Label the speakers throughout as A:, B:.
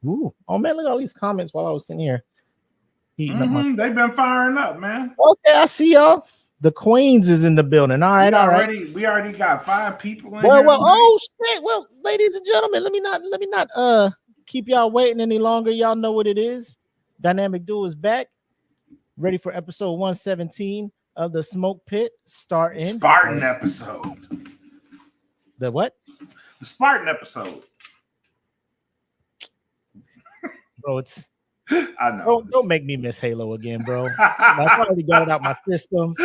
A: Ooh. Oh man, look at all these comments while I was sitting here heating up my.
B: They've been firing up, man.
A: Okay, I see y'all. The Queens is in the building. All right,
B: We already got 5 people in
A: well,
B: here.
A: Oh shit. Well, ladies and gentlemen, let me not keep y'all waiting any longer. Y'all know what it is. Dynamic Duo is back, ready for episode 117 of the Smoke Pit.
B: Spartan episode.
A: The what?
B: The Spartan episode.
A: Bro, it's.
B: I know.
A: Don't make me miss Halo again, bro. I've already got it out my system.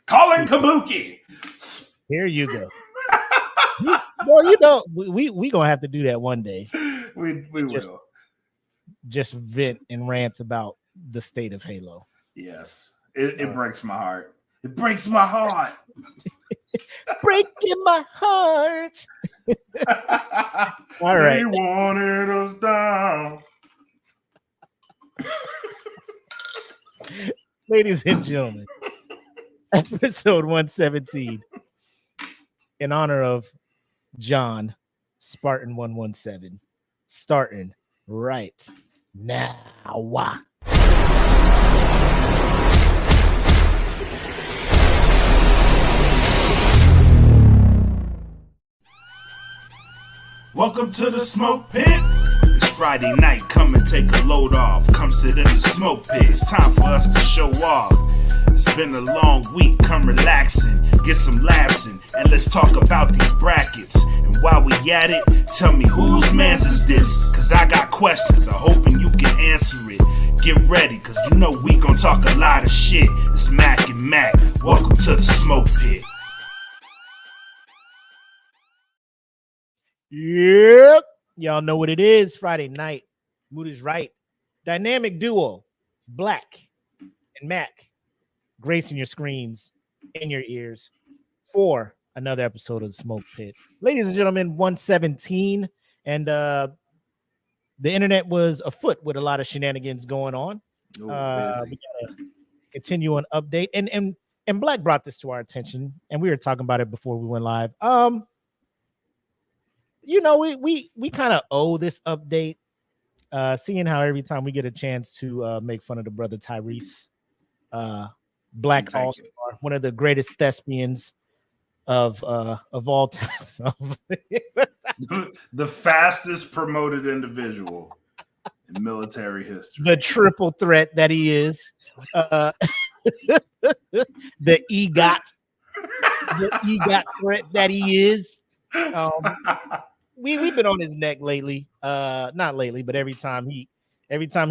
B: Calling Kabuki.
A: Here you go. Well, you know, we gonna have to do that one day.
B: We will.
A: Just vent and rant about the state of Halo.
B: Yes. It breaks my heart. It breaks my heart.
A: Breaking my heart. All right.
B: They wanted us down.
A: Ladies and gentlemen, episode 117 in honor of John Spartan 117, starting right now.
B: Welcome to the Smoke Pit. It's Friday night, come and take a load off. Come sit in the Smoke Pit, it's time for us to show off. It's been a long week, come relaxing, get some laughs in, and let's talk about these brackets. And while we at it, tell me whose man's is this? Cause I got questions, I'm hoping you can answer it. Get ready, cause you know we gon' talk a lot of shit. It's Mac and Mac, welcome to the Smoke Pit.
A: Yep. Y'all know what it is. Friday night. Mood is right. Dynamic duo. Black and Mac. Gracing your screens in your ears for another episode of the Smoke Pit. Ladies and gentlemen, 117. And the internet was afoot with a lot of shenanigans going on. We gotta continue an update. And Black brought this to our attention, and we were talking about it before we went live. You know, we kind of owe this update, seeing how every time we get a chance to make fun of the brother Tyreese, Black All-Star, one of the greatest thespians of all time.
B: The fastest promoted individual in military history.
A: The triple threat that he is. The EGOT. The EGOT threat that he is. We've been on his neck lately. Not lately, but every time he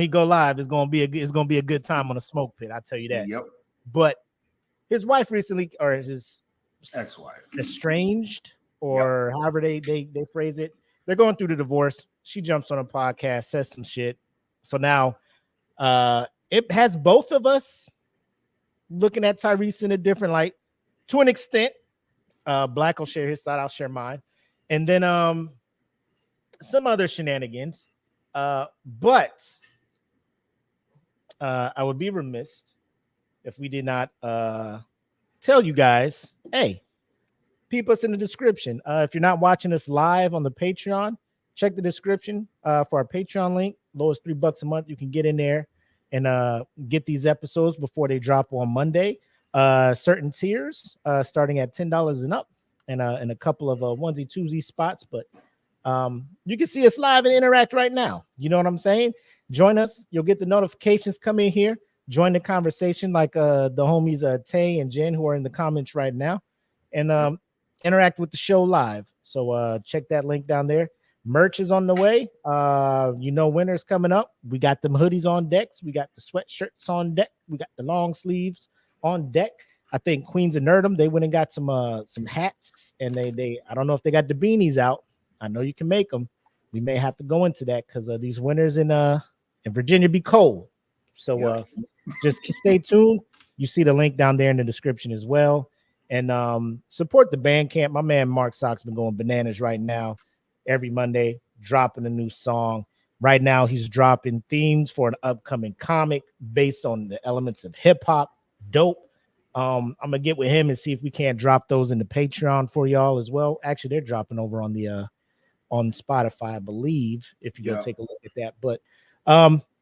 A: go live, it's gonna be a good time on a Smoke Pit. I tell you that.
B: Yep.
A: But his wife recently, or his
B: ex-wife,
A: estranged, or however they phrase it, they're going through the divorce. She jumps on a podcast, says some shit. So now, it has both of us looking at Tyreese in a different light, to an extent. Black will share his side, I'll share mine. And then some other shenanigans. But I would be remiss if we did not tell you guys, hey, peep us in the description. If you're not watching us live on the Patreon, check the description for our Patreon link. Lowest $3 a month. You can get in there and get these episodes before they drop on Monday. Certain tiers starting at $10 and up, and a couple of onesie twosie spots, but you can see us live and interact right now. You know what I'm saying? Join us. You'll get the notifications. Come in here, join the conversation like the homies Tay and Jen, who are in the comments right now, and interact with the show live. So check that link down there. Merch is on the way. Winter's coming up. We got them hoodies on decks. We got the sweatshirts on deck. We got the long sleeves on deck. I think Queens of Nerdum, they went and got some hats, and they I don't know if they got the beanies out. I know you can make them. We may have to go into that because these winters in Virginia be cold. So just stay tuned. You see the link down there in the description as well. And support the Bandcamp. My man Mark Sock's been going bananas right now. Every Monday, dropping a new song. Right now, he's dropping themes for an upcoming comic based on the elements of hip hop. Dope. I'm gonna get with him and see if we can't drop those in the Patreon for y'all as well. Actually, they're dropping over on the on Spotify, I believe, if you go
B: Yeah.
A: take a look at that. But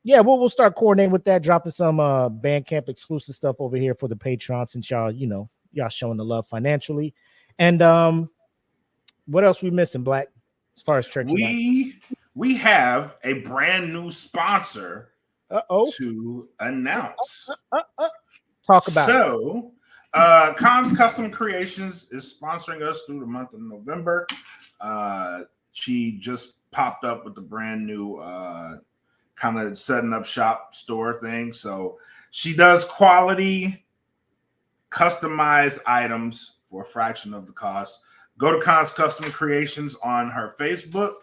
A: yeah, we'll start coordinating with that, dropping some Bandcamp exclusive stuff over here for the Patreon, since y'all, y'all showing the love financially. And what else we missing, Black, as far as church?
B: We have a brand new sponsor to announce.
A: Talk about it.
B: So Cons Custom Creations is sponsoring us through the month of November. She just popped up with the brand new kind of setting up shop store thing. So she does quality customized items for a fraction of the cost. Go to Cons Custom Creations on her Facebook,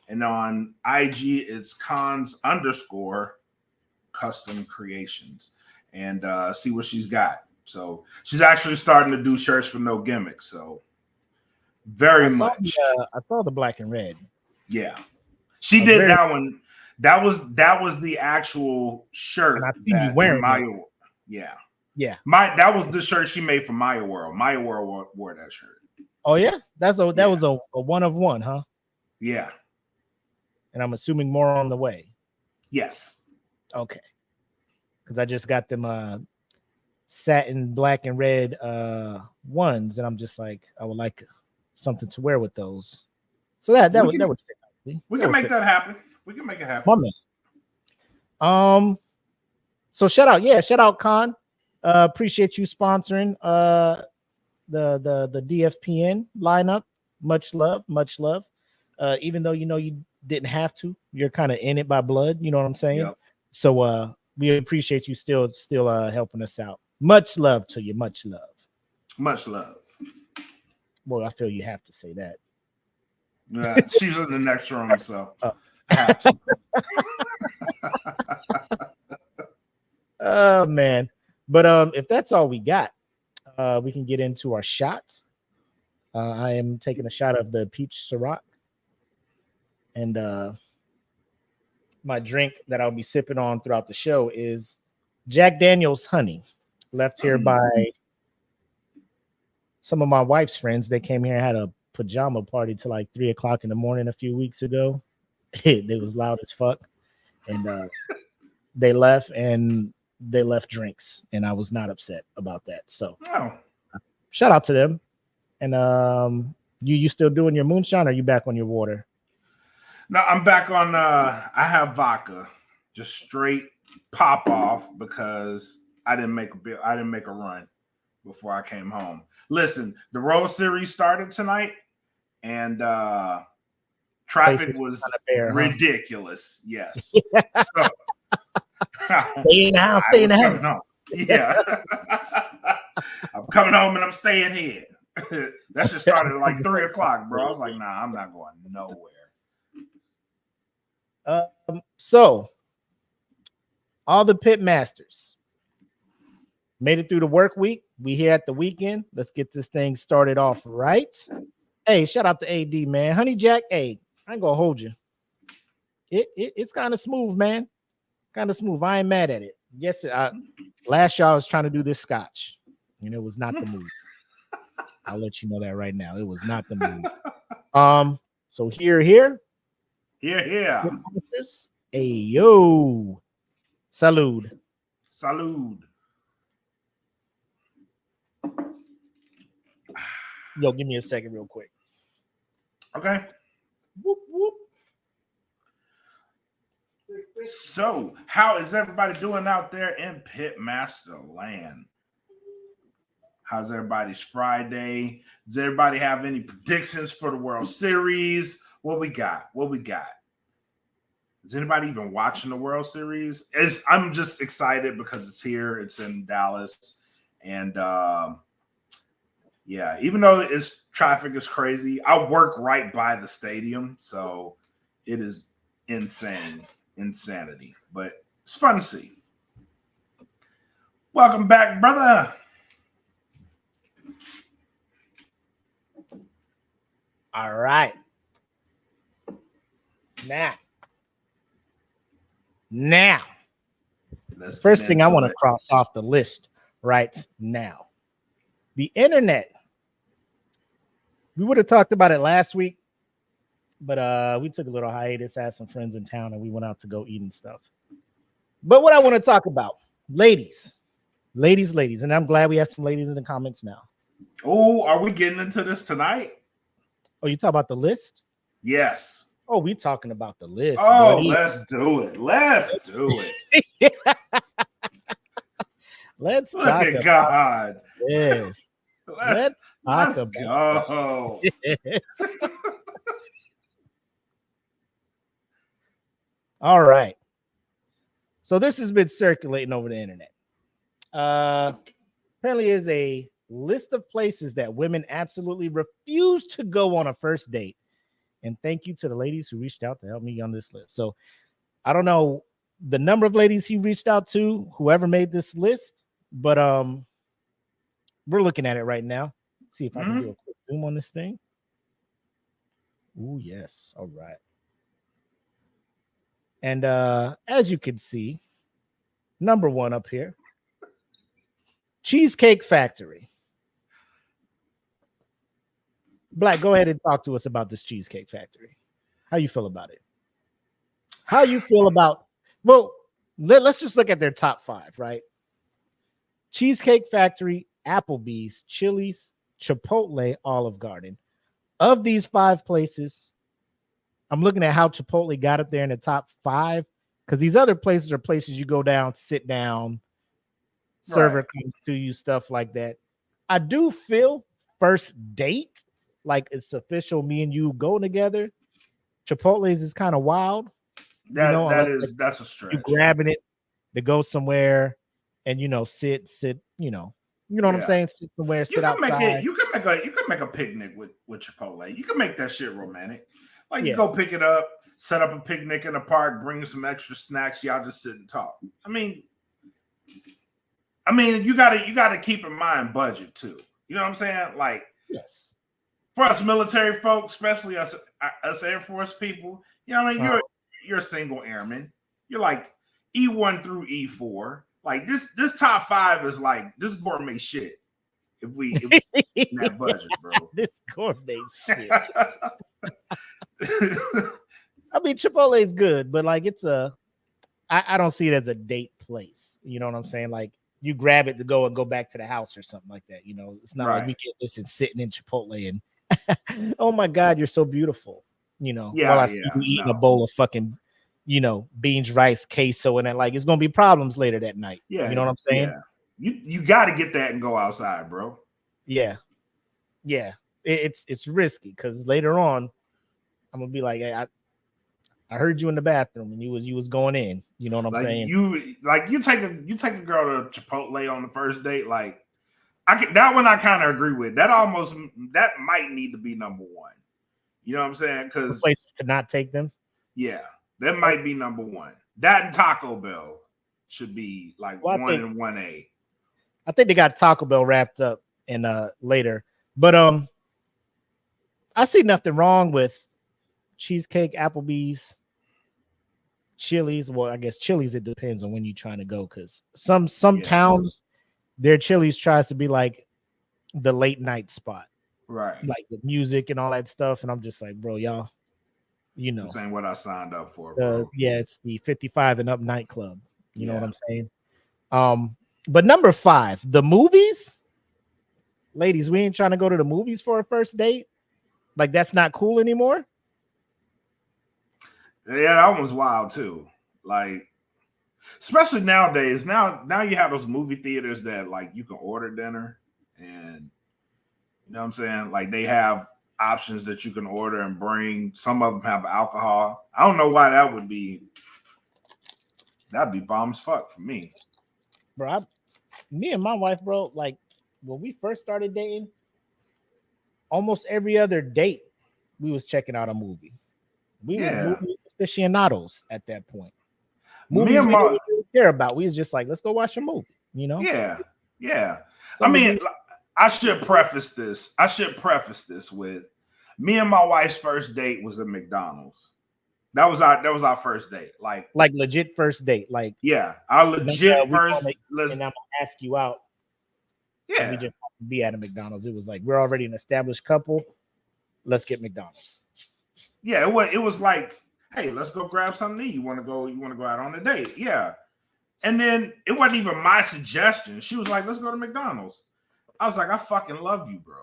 B: and on IG it's cons_custom creations, and see what she's got. So she's actually starting to do shirts for no gimmicks. So I
A: saw the black and red.
B: Yeah, she did that one. That was the actual shirt.
A: And I see you wearing
B: Maya.
A: it.
B: Yeah.
A: That
B: was the shirt she made for Maya World. Maya World wore that shirt.
A: Oh yeah, that was a one of one, huh?
B: Yeah.
A: And I'm assuming more on the way.
B: Yes.
A: Okay. Because I just got them satin black and red ones, and I'm just like, I would like something to wear with those. So that would fit nicely.
B: We can make that happen. We can make it happen.
A: So shout out Con. Appreciate you sponsoring the DFPN lineup. Much love. Even though you didn't have to, you're kind of in it by blood, you know what I'm saying?
B: Yep.
A: So we appreciate you still helping us out. Much love to you. Much love. Well, I feel you have to say that.
B: Yeah, she's in the next room, so I have to.
A: Oh man. But if that's all we got, we can get into our shot. I am taking a shot of the peach Ciroc, and my drink that I'll be sipping on throughout the show is Jack Daniel's Honey, left here by some of my wife's friends. They came here and had a pajama party till like 3 o'clock in the morning a few weeks ago. They was loud as fuck, and they left drinks, and I was not upset about that. So shout out to them. And you still doing your moonshine, or are you back on your water?
B: No, I'm back on I have vodka, just straight pop off, because I didn't make a run before I came home. Listen, the World Series started tonight, and traffic was ridiculous. Yes. So,
A: stay in the house.
B: Yeah. I'm coming home and I'm staying here. That shit started at like 3 o'clock, bro. I was like, nah, I'm not going nowhere.
A: So all the Pitmasters made it through the work week. We here at the weekend. Let's get this thing started off right. Hey, shout out to AD, man. Honey Jack, hey, I ain't gonna hold you. It's kind of smooth, man. Kind of smooth. I ain't mad at it. Yes, last year I was trying to do this scotch, and it was not the move. I'll let you know that right now. It was not the move. So here. Hey, yo. Salud. Yo, give me a second real quick.
B: Okay.
A: Whoop, whoop.
B: So, how is everybody doing out there in Pitmaster land? How's everybody's Friday? Does everybody have any predictions for the World Series? What we got? Is anybody even watching the World Series? I'm just excited because it's here. It's in Dallas. And yeah, even though traffic is crazy, I work right by the stadium. So it is insanity. But it's fun to see. Welcome back, brother.
A: All right. Now, first thing I want to cross off the list right now. The internet. We would have talked about it last week, But we took a little hiatus, had some friends in town, and we went out to go eat and stuff. But what I want to talk about, ladies, and I'm glad we have some ladies in the comments now.
B: Oh, are we getting into this tonight?
A: Oh, you talk about the list?
B: Yes.
A: Oh, we talking about the list.
B: Oh,
A: buddy.
B: let's do it. Let's do it.
A: Let's
B: Look
A: talk
B: at
A: about
B: God.
A: this. Let's talk
B: let's go.
A: this. All right. So this has been circulating over the internet. Apparently is a list of places that women absolutely refuse to go on a first date. And thank you to the ladies who reached out to help me on this list. So I don't know the number of ladies he reached out to, whoever made this list, but we're looking at it right now. See if I can do a quick zoom on this thing. Oh, yes. All right. And as you can see, number one up here, Cheesecake Factory. Black, go ahead and talk to us about this Cheesecake Factory. How you feel about it? How you feel about, well, let's just look at their top 5, right? Cheesecake Factory, Applebee's, Chili's, Chipotle, Olive Garden. Of these 5 places, I'm looking at how Chipotle got up there in the top 5, because these other places are places you go down, sit down, server comes to you, stuff like that. I do feel first date, like it's official, me and you go together. Chipotle's is kind of wild.
B: That's a stretch.
A: You grabbing it to go somewhere and sit, what I'm saying? Sit somewhere, sit outside.
B: You can make a picnic with Chipotle. You can make that shit romantic. Like you go pick it up, set up a picnic in the park, bring some extra snacks, y'all just sit and talk. I mean, you gotta keep in mind budget too. You know what I'm saying? Like,
A: yes,
B: for us military folks, especially us Air Force people, you're a single airman. You're like E1 through E4. Like this top 5 is like this gourmet shit. If we in that budget, bro.
A: This gourmet shit. I mean, Chipotle is good, but like I don't see it as a date place. You know what I'm saying? Like you grab it to go and go back to the house or something like that. It's not like we get this and sitting in Chipotle and oh my God, you're so beautiful. While I see you eating a bowl of fucking, beans, rice, queso, and that, like it's gonna be problems later that night.
B: Yeah,
A: you know what I'm saying?
B: Yeah. You got to get that and go outside, bro.
A: Yeah. It's risky because later on, I'm gonna be like, hey, I heard you in the bathroom and you was going in. You know what I'm saying?
B: You take a girl to Chipotle on the first date. Like that one I kind of agree with. That might need to be number 1. You know what I'm saying? Because
A: places could not take them.
B: Yeah, that might be number 1. That and Taco Bell should be like 1 and 1A.
A: I think they got Taco Bell wrapped up in later, but I see nothing wrong with Cheesecake, Applebee's, Chili's. Well, I guess Chili's, it depends on when you're trying to go, because some towns, their Chili's tries to be like the late night spot,
B: right?
A: Like with music and all that stuff. And I'm just like, bro, y'all,
B: this ain't what I signed up for, bro.
A: Yeah, it's the 55 and up nightclub. You know what I'm saying? But number 5, the movies. Ladies, we ain't trying to go to the movies for a first date. Like that's not cool anymore.
B: Yeah, that one's wild too. Like, especially nowadays. Now you have those movie theaters that like you can order dinner, and you know what I'm saying? Like they have options that you can order and bring. Some of them have alcohol. I don't know why that would be. That'd be bomb as fuck for me.
A: Bro, me and my wife, bro, like when we first started dating, almost every other date we was checking out a movie. We were movie aficionados at that point. Movies we didn't really care about. We was just like, let's go watch a movie,
B: Yeah. I mean, I should preface this with me and my wife's first date was at McDonald's. That was our first date. Like
A: legit first date. Like
B: our legit first.
A: And I'm gonna ask you out.
B: Yeah,
A: we just have to be at a McDonald's. It was like we're already an established couple. Let's get McDonald's.
B: Yeah, it was like, hey, let's go grab something to eat. You want to go out on a date? Yeah. And then it wasn't even my suggestion. She was like, let's go to McDonald's. I was like, I fucking love you, bro.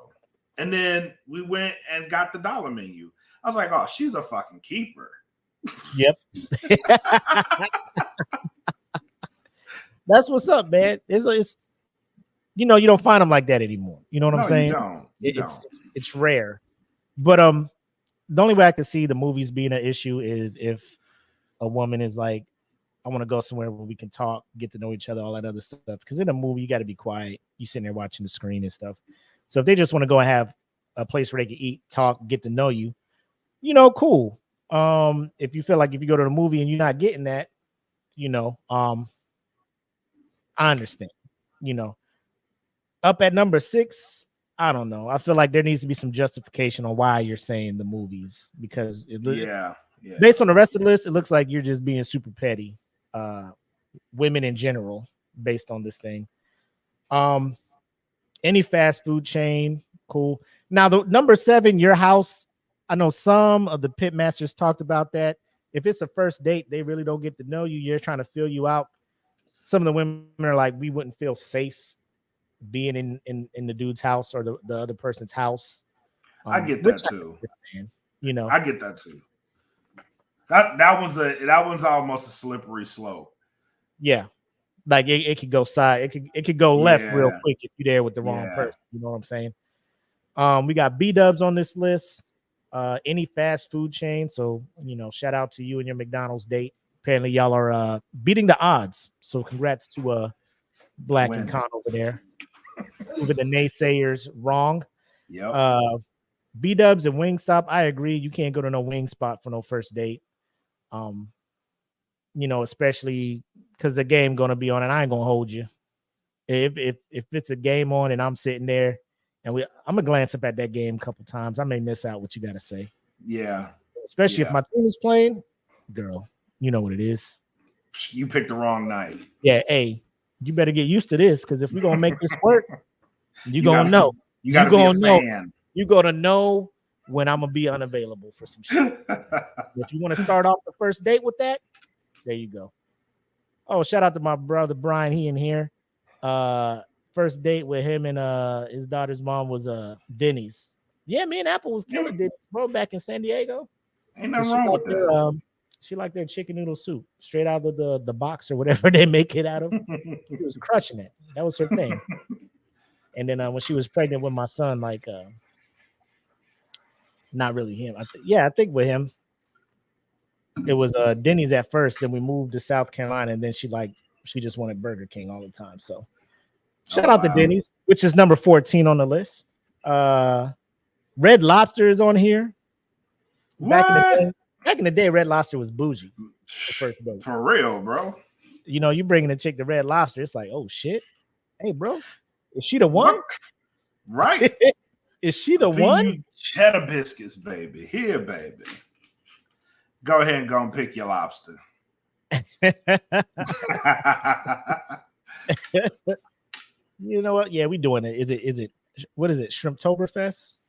B: And then we went and got the dollar menu. I was like, oh, she's a fucking keeper.
A: Yep. That's what's up, man. It's you don't find them like that anymore. You know what I'm saying?
B: You don't.
A: It's rare. But the only way I can see the movies being an issue is if a woman is like, I want to go somewhere where we can talk, get to know each other, all that other stuff. Because in a movie, you got to be quiet. You sitting there watching the screen and stuff. So if they just want to go and have a place where they can eat, talk, get to know you, cool. If you feel like if you go to the movie and you're not getting that, I understand. Up at number 6, I don't know. I feel like there needs to be some justification on why you're saying the movies, because based on the rest of the list, it looks like you're just being super petty. Women in general, based on this thing. Any fast food chain, cool. Now the number 7, your house. I know some of the Pitmasters talked about that. If it's a first date, they really don't get to know you. You're trying to fill you out. Some of the women are like, we wouldn't feel safe being in the dude's house or the other person's house.
B: I get that too.
A: I
B: get that too. That one's almost a slippery slope.
A: Yeah, like it could go side. It could go left real quick if you're there with the wrong person. You know what I'm saying? We got B-dubs on this list. Any fast food chain. So shout out to you and your McDonald's date. Apparently, y'all are beating the odds. So congrats to Black and Con over there. Proving the naysayers wrong.
B: Yep.
A: B-dubs and Wingstop. I agree. You can't go to no wing spot for no first date. Especially because the game gonna be on, and I ain't gonna hold you. If it's a game on and I'm sitting there and I'm gonna glance up at that game a couple times, I may miss out what you gotta say.
B: Yeah.
A: Especially if my team is playing, girl, you know what it is.
B: You picked the wrong night.
A: Yeah, hey, you better get used to this, because if we're gonna make this work, you gonna know.
B: You gotta be a fan.
A: You gonna know when I'm gonna be unavailable for some shit. If you want to start off the first date with that, there you go. Oh, shout out to my brother Brian. He in here. First date with him and his daughter's mom was Denny's. Yeah, me and Apple was killing Denny's, bro, back in San Diego.
B: Ain't nothing wrong with that.
A: She liked their chicken noodle soup straight out of the box or whatever they make it out of. She was crushing it. That was her thing. And then when she was pregnant with my son, not really him. I think with him, it was Denny's at first. Then we moved to South Carolina, and then she just wanted Burger King all the time. So shout out to Denny's, which is number 14 on the list. Red Lobster is on here. Back in the day, Red Lobster was bougie. For
B: real, bro.
A: You bringing a chick to Red Lobster, it's like, oh shit. Hey, bro, is she the one?
B: Right.
A: Is she the one?
B: Cheddar biscuits, baby. Here, baby. Go ahead and go and pick your lobster.
A: You know what? Yeah, we doing it. Is it what is it? Shrimptoberfest?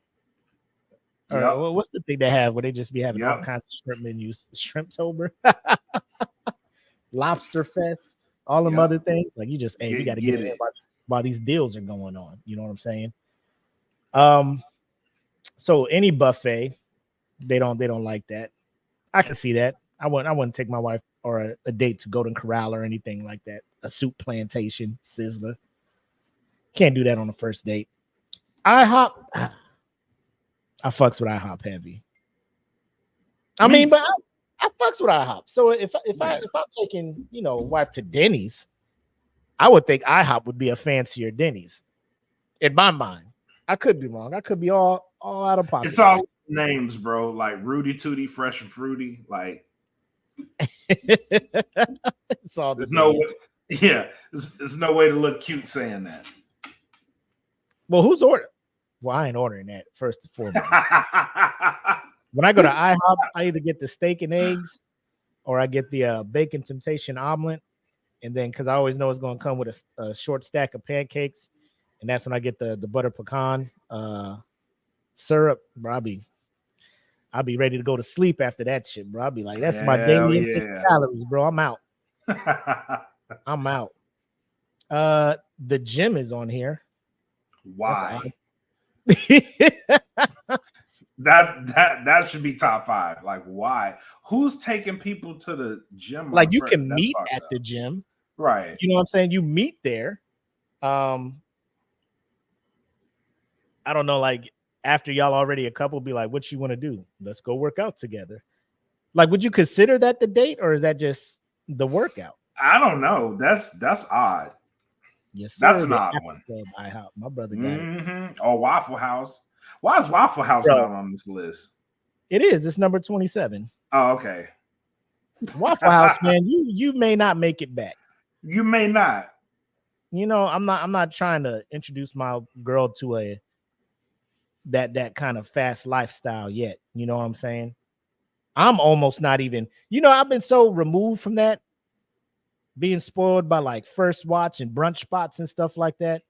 A: Or what's the thing they have where they just be having all kinds of shrimp menus? Shrimptober, Lobster Fest, all them other things. Like you just, we got to get it while these deals are going on. You know what I'm saying? So any buffet, they don't like that. I can see that. I wouldn't take my wife or a date to Golden Corral or anything like that. A soup plantation, Sizzler. Can't do that on the first date. IHOP. I fucks with IHOP heavy. But I fucks with IHOP. So if I'm taking wife to Denny's, I would think IHOP would be a fancier Denny's. In my mind, I could be wrong. I could be all out of pocket.
B: It's all names, bro. Like Rudy Tooty, Fresh and Fruity. Like
A: it's all.
B: There's no way. Yeah, there's no way to look cute saying that.
A: Well, who's ordering? Well, I ain't ordering that first and foremost. When I go to IHOP, I either get the steak and eggs or I get the bacon temptation omelet. And then because I always know it's going to come with a short stack of pancakes. And that's when I get the butter pecan syrup. Robbie, I'll be ready to go to sleep after that shit, bro. I'll be like, that's my
B: Hell
A: daily intake of calories, bro. I'm out. I'm out. The gym is on here.
B: Why?
A: That's
B: That should be top 5. Like, why? Who's taking people to the gym?
A: like you can meet at the gym,
B: right?
A: You know what I'm saying? You meet there. I don't know, like after y'all already a couple, be like, what you want to do? Let's go work out together. Like, would you consider that the date, or is that just the workout?
B: I don't know. That's odd.
A: Yes, sir.
B: That's an odd one.
A: IHOP. My brother got it.
B: Oh, Waffle House. Why is Waffle House not on this list?
A: It is. It's number 27.
B: Oh, okay.
A: Waffle House, man. You may not make it back.
B: You may not.
A: You know, I'm not trying to introduce my girl to that kind of fast lifestyle yet. You know what I'm saying? I'm almost not even, I've been so removed from that, being spoiled by like First Watch and brunch spots and stuff like that.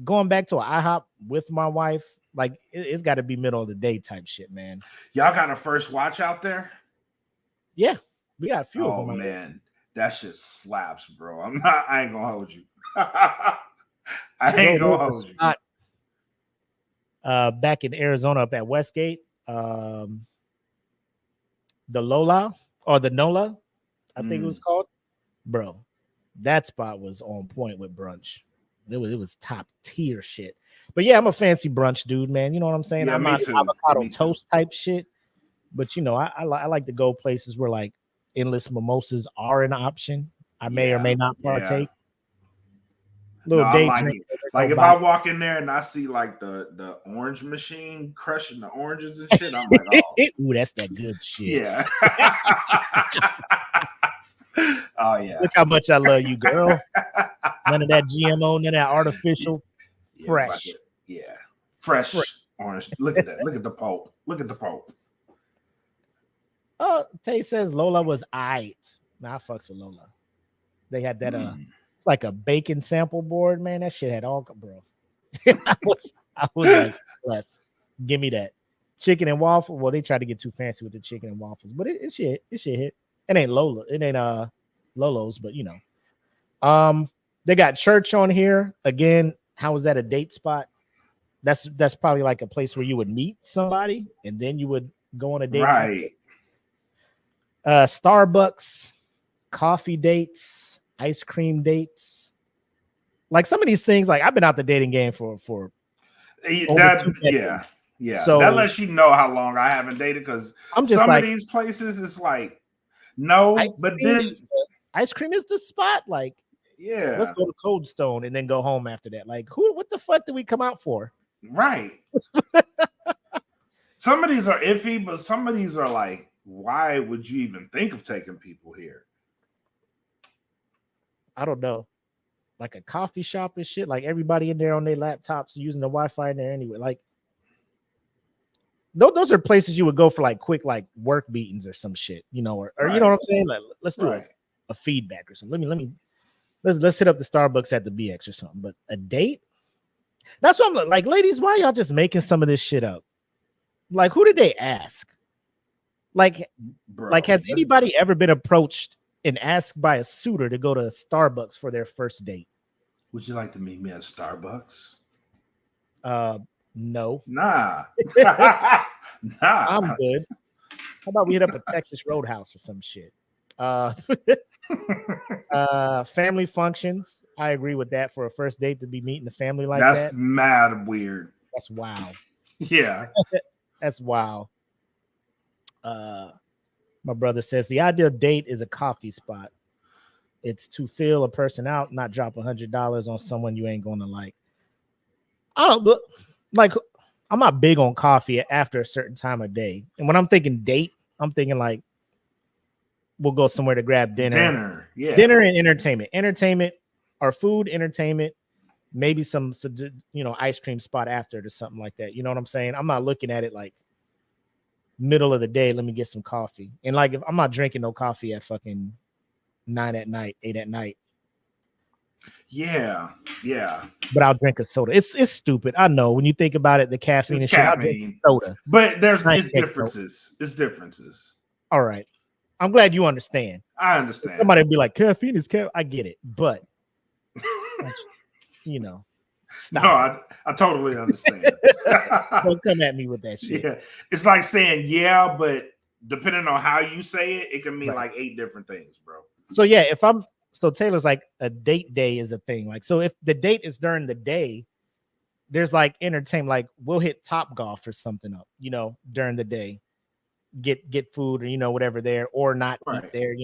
A: Going back to an IHOP with my wife, like it's got to be middle of the day type shit, man.
B: Y'all got a First Watch out there?
A: Yeah, we got a few of them.
B: Oh man, that shit slaps, bro. I ain't gonna hold you. I ain't gonna hold you.
A: Back in Arizona, up at Westgate, the Lola or the Nola, I think it was called. Bro, that spot was on point with brunch. It was top tier shit. But yeah, I'm a fancy brunch dude, man. You know what I'm saying?
B: Yeah,
A: I'm not avocado toast type shit. But I like to go places where like endless mimosas are an option. I may or may not partake.
B: Little day drink. Like if I walk in there and I see like the orange machine crushing the oranges and shit, I'm like, oh,
A: ooh, that's that good shit.
B: Yeah. Oh yeah.
A: Look how much I love you, girl. None of that GMO, none of that artificial. Fresh.
B: Fresh orange. Look at that. Look at the pulp. Look at the pulp.
A: Tay says Lola was aight. Nah, I fucks with Lola. They had that it's like a bacon sample board, man. That shit had all, bro. I was like, bless. Give me that. Chicken and waffle. Well, they tried to get too fancy with the chicken and waffles, but it shit hit. It ain't Lola. It ain't Lolo's, but they got church on here. Again, how is that a date spot? That's probably like a place where you would meet somebody and then you would go on a date.
B: Right.
A: Starbucks, coffee dates, ice cream dates. Like some of these things, like I've been out the dating game for
B: yeah. So that lets you know how long I haven't dated, because some of these places it's like no, but then
A: ice cream is the spot. Like,
B: yeah,
A: let's go to Cold Stone and then go home after that. Like, what the fuck did we come out for?
B: Right. Some of these are iffy, but some of these are like, why would you even think of taking people here?
A: I don't know. Like a coffee shop and shit. Like everybody in there on their laptops using the Wi-Fi in there anyway. Like, those are places you would go for like quick like work meetings or some shit, or you know what I'm saying? Like, let's do a feedback or something. Let's hit up the Starbucks at the BX or something. But a date? That's what I'm like, ladies, why y'all just making some of this shit up? Like, who did they ask? Like, has anybody ever been approached and asked by a suitor to go to Starbucks for their first date?
B: Would you like to meet me at Starbucks?
A: No.
B: Nah.
A: I'm good. How about we hit up a Texas Roadhouse or some shit? Family functions. I agree with that for a first date to be meeting the family like that.
B: That's mad weird.
A: That's wow.
B: Yeah.
A: That's wow. My brother says the ideal date is a coffee spot. It's to feel a person out, not drop $100 on someone you ain't gonna like. I don't look like I'm not big on coffee after a certain time of day. And when I'm thinking date, I'm thinking like we'll go somewhere to grab dinner. Dinner and entertainment. Entertainment or food, entertainment, maybe some ice cream spot after it or something like that. You know what I'm saying? I'm not looking at it like middle of the day, let me get some coffee. And like if I'm not drinking no coffee at fucking 9 at night, 8 at night.
B: Yeah.
A: But I'll drink a soda. It's stupid. I know when you think about it, the caffeine
B: It's
A: and shit. I'll drink
B: caffeine.
A: soda.
B: But
A: I ain't
B: it's
A: take
B: differences. It's differences.
A: All right. I'm glad you understand.
B: I understand.
A: Somebody would be like, caffeine is caffeine. I get it. But, stop.
B: No, I totally understand.
A: Don't come at me with that shit.
B: Yeah. It's like saying yeah, but depending on how you say it, it can mean
A: Right.
B: like 8 different things, bro.
A: So, yeah, so Taylor's like a date day is a thing. Like, so if the date is during the day, there's like entertainment, like we'll hit Top Golf or something up, during the day, get food or, whatever there, or not eat there,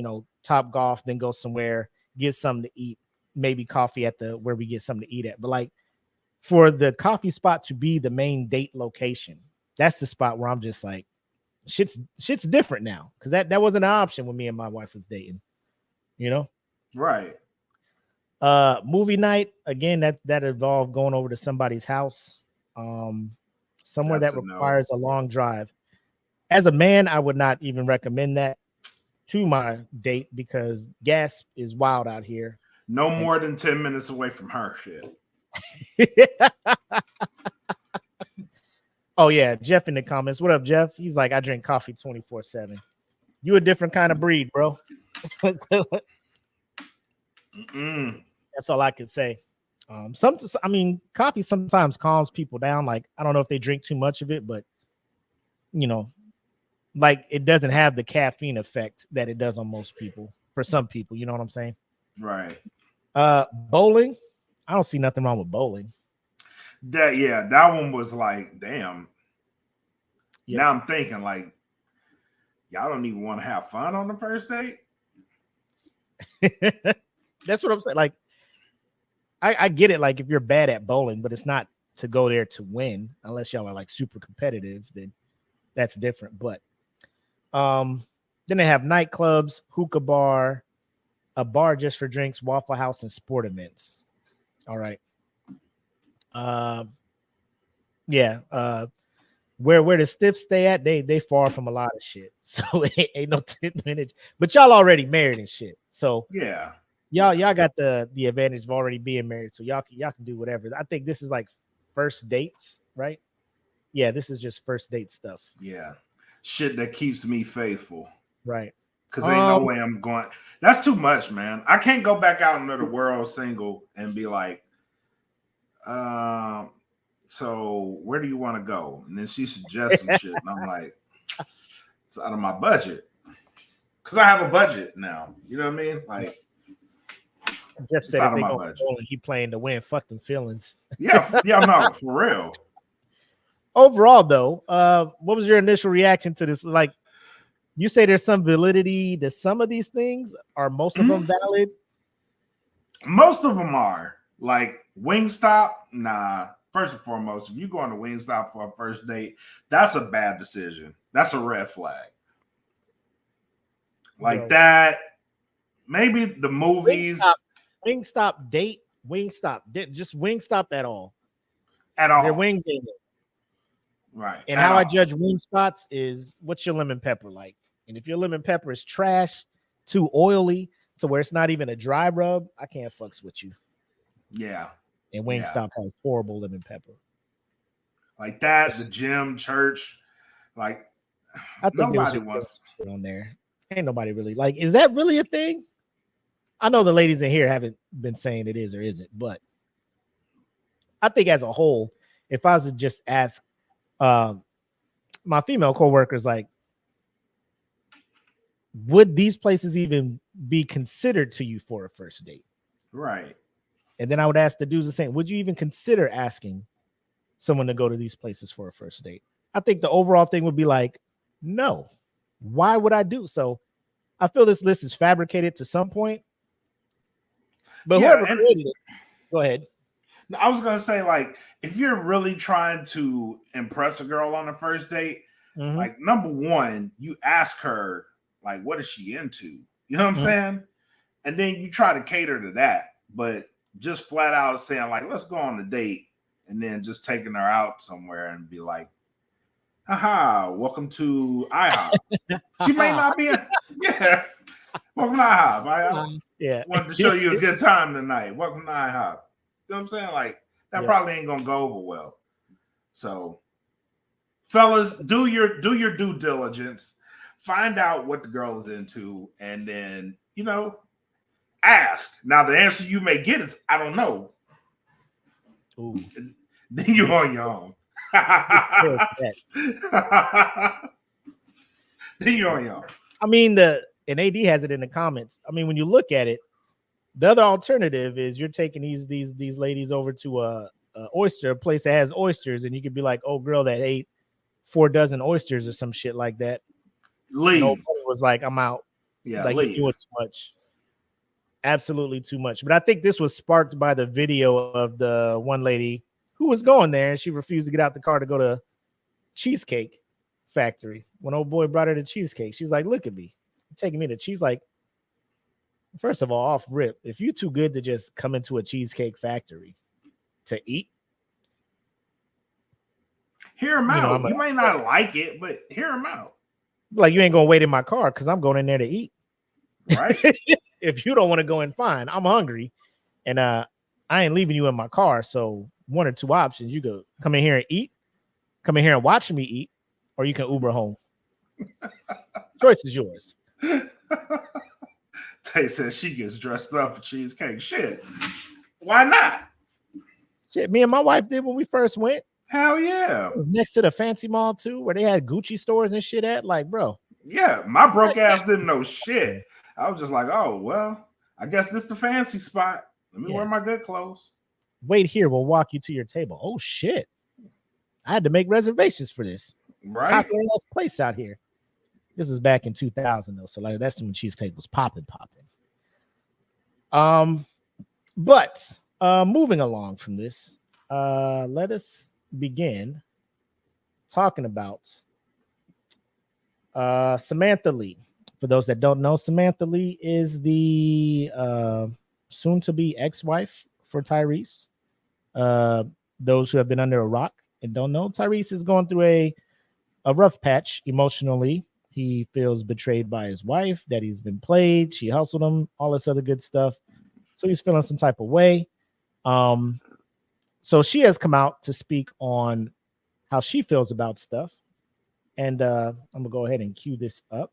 A: Top Golf, then go somewhere, get something to eat, maybe coffee at where we get something to eat at. But like for the coffee spot to be the main date location, that's the spot where I'm just like, shit's different now. Cause that wasn't an option when me and my wife was dating,
B: Right.
A: Movie night, again, that involved going over to somebody's house, somewhere that requires a long drive. As a man, I would not even recommend that to my date because gas is wild out here.
B: No more than 10 minutes away from her shit.
A: Oh yeah, Jeff in the comments. What up, Jeff? He's like, I drink coffee 24/7. You a different kind of breed, bro. That's all I can say. Coffee sometimes calms people down. Like, I don't know if they drink too much of it, but like it doesn't have the caffeine effect that it does on most people. For some people, you know what I'm saying?
B: Right.
A: Bowling. I don't see nothing wrong with bowling.
B: That one was like, damn. Yep. Now I'm thinking like, y'all don't even want to have fun on the first date.
A: That's what I'm saying. Like, I get it. Like, if you're bad at bowling, but it's not to go there to win, unless y'all are like super competitive, then that's different. But then they have nightclubs, hookah bar, a bar just for drinks, Waffle House, and sport events. All right. Where the stiffs stay at, they far from a lot of shit. So it ain't no 10 minutes. But y'all already married and shit. So
B: yeah.
A: Y'all got the advantage of already being married. So y'all can do whatever. I think this is like first dates, right? Yeah, this is just first date stuff.
B: Yeah. Shit that keeps me faithful.
A: Right.
B: Because ain't no way I'm going. That's too much, man. I can't go back out into the world single and be like, so where do you want to go? And then she suggests some shit. And I'm like, it's out of my budget. Because I have a budget now. You know what I mean? Like,
A: Jeff said if they go bowling, he playing to win. Fuck them feelings.
B: Yeah, no, for real.
A: Overall, though, what was your initial reaction to this? Like, you say there's some validity to some of these things. Are most of them valid?
B: Most of them are. Like Wingstop, nah. First and foremost, if you go on to Wingstop for a first date, that's a bad decision. That's a red flag. Like that. Maybe the movies.
A: Wingstop date. Wingstop. Just Wingstop at all.
B: At all.
A: Their wings in it.
B: Right.
A: And how I judge wing spots is what's your lemon pepper like? And if your lemon pepper is trash, too oily, to where it's not even a dry rub, I can't fucks with you.
B: Yeah.
A: And Wingstop has horrible lemon pepper.
B: Like that, the gym, church, like
A: I think nobody wants on there. Ain't nobody really like. Is that really a thing? I know the ladies in here haven't been saying it is or isn't, but I think as a whole, if I was to just ask my female coworkers, like, would these places even be considered to you for a first date?
B: Right.
A: And then I would ask the dudes the same. Would you even consider asking someone to go to these places for a first date? I think the overall thing would be like, no. Why would I do so? I feel this list is fabricated to some point. But whoever created it, go ahead.
B: I was going to say, like, if you're really trying to impress a girl on the first date, like, number one, you ask her, like, what is she into? You know what I'm saying? And then you try to cater to that. But just flat out saying, like, let's go on a date, and then just taking her out somewhere and be like, haha, welcome to IHOP. She may not be welcome to IHOP.
A: Yeah.
B: Wanted to show you a good time tonight. Welcome to IHOP. You know what I'm saying? Like, that probably ain't gonna go over well. So, fellas, do your due diligence. Find out what the girl is into, and then, you know, ask. Now, the answer you may get is, I don't know.
A: Ooh.
B: Then you're on your own. Then you're on your own.
A: I mean, and AD has it in the comments. I mean, when you look at it, the other alternative is you're taking these ladies over to a oyster, a place that has oysters, and you could be like, oh, girl that ate 4 dozen oysters or some shit like that.
B: Leave.
A: And was like, I'm out.
B: Yeah,
A: like
B: leave.
A: You're doing too much. Absolutely too much. But I think this was sparked by the video of the one lady who was going there, and she refused to get out the car to go to Cheesecake Factory. When old boy brought her to cheesecake, she's like, look at me, you're taking me to cheese. Like, first of all, off rip, if you're too good to just come into a Cheesecake Factory to eat,
B: hear him out. You might not like it, but hear him out.
A: Like, you ain't gonna wait in my car because I'm going in there to eat.
B: Right.
A: If you don't want to go in, fine. I'm hungry, and I ain't leaving you in my car. So one or two options: you go come in here and eat, come in here and watch me eat, or you can Uber home. Choice is yours.
B: Tay says she gets dressed up for cheesecake. Shit, why not?
A: Shit, me and my wife did when we first went.
B: Hell yeah!
A: It was next to the fancy mall too, where they had Gucci stores and shit at. Like, bro.
B: Yeah, my broke ass didn't know shit. I was just like, oh, well, I guess this is the fancy spot. Let me wear my good clothes.
A: Wait here. We'll walk you to your table. Oh, shit. I had to make reservations for this.
B: Right.
A: Popular ass place out here. This is back in 2000, though. So, like, that's when cheesecake was popping. But moving along from this, let us begin talking about Samantha Lee. For those that don't know, Samantha Lee is the soon-to-be ex-wife for Tyreese. Those who have been under a rock and don't know, Tyreese is going through a rough patch emotionally. He feels betrayed by his wife, that he's been played. She hustled him, all this other good stuff. So he's feeling some type of way. So she has come out to speak on how she feels about stuff. And I'm going to go ahead and cue this up.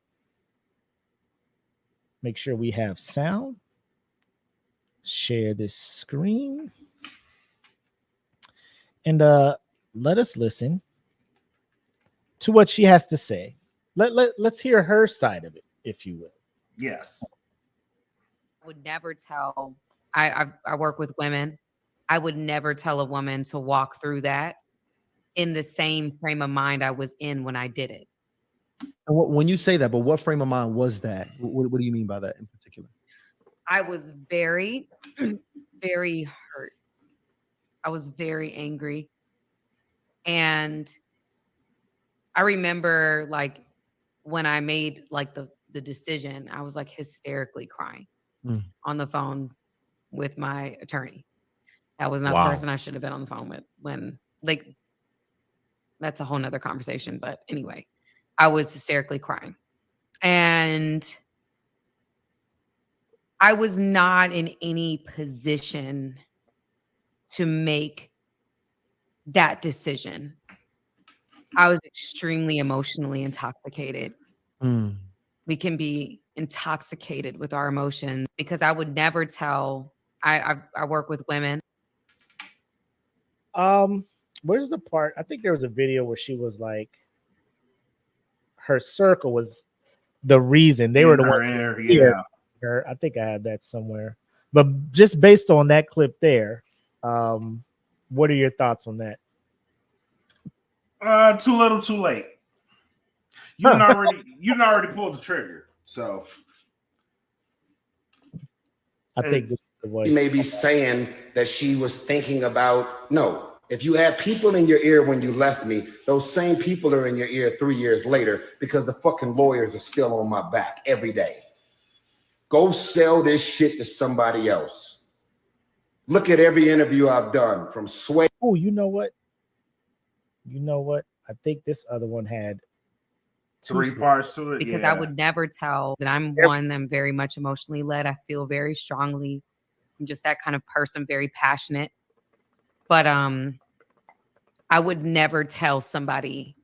A: Make sure we have sound. Share this screen. And let us listen to what she has to say. Let's hear her side of it, if you will.
B: Yes.
C: I would never tell, I work with women. I would never tell a woman to walk through that in the same frame of mind I was in when I did it.
D: And when you say that, but what frame of mind was that? What do you mean by that in particular?
C: I was very, very hurt. I was very angry. And I remember, like, when I made, like, the decision, I was, like, hysterically crying on the phone with my attorney. That was not the person I should have been on the phone with when, like, that's a whole nother conversation. But anyway, I was hysterically crying. And I was not in any position to make that decision. I was extremely emotionally intoxicated. We can be intoxicated with our emotions because I would never tell. I work with women.
A: Where's the part? I think there was a video where she was like, her circle was the reason they were the one.
B: Yeah.
A: I think I had that somewhere. But just based on that clip there, what are your thoughts on that?
B: Too little, too late. You already pulled the trigger. So
A: I think this is the way.
E: She may be saying that she was thinking about, no, if you had people in your ear when you left me, those same people are in your ear 3 years later because the fucking lawyers are still on my back every day. Go sell this shit to somebody else. Look at every interview I've done from Sway.
A: Oh, you know what? I think this other one had
B: Three parts to it.
C: Because
B: yeah.
C: I would never tell that I'm one that's very much emotionally led. I feel very strongly. I'm just that kind of person, very passionate. But I would never tell somebody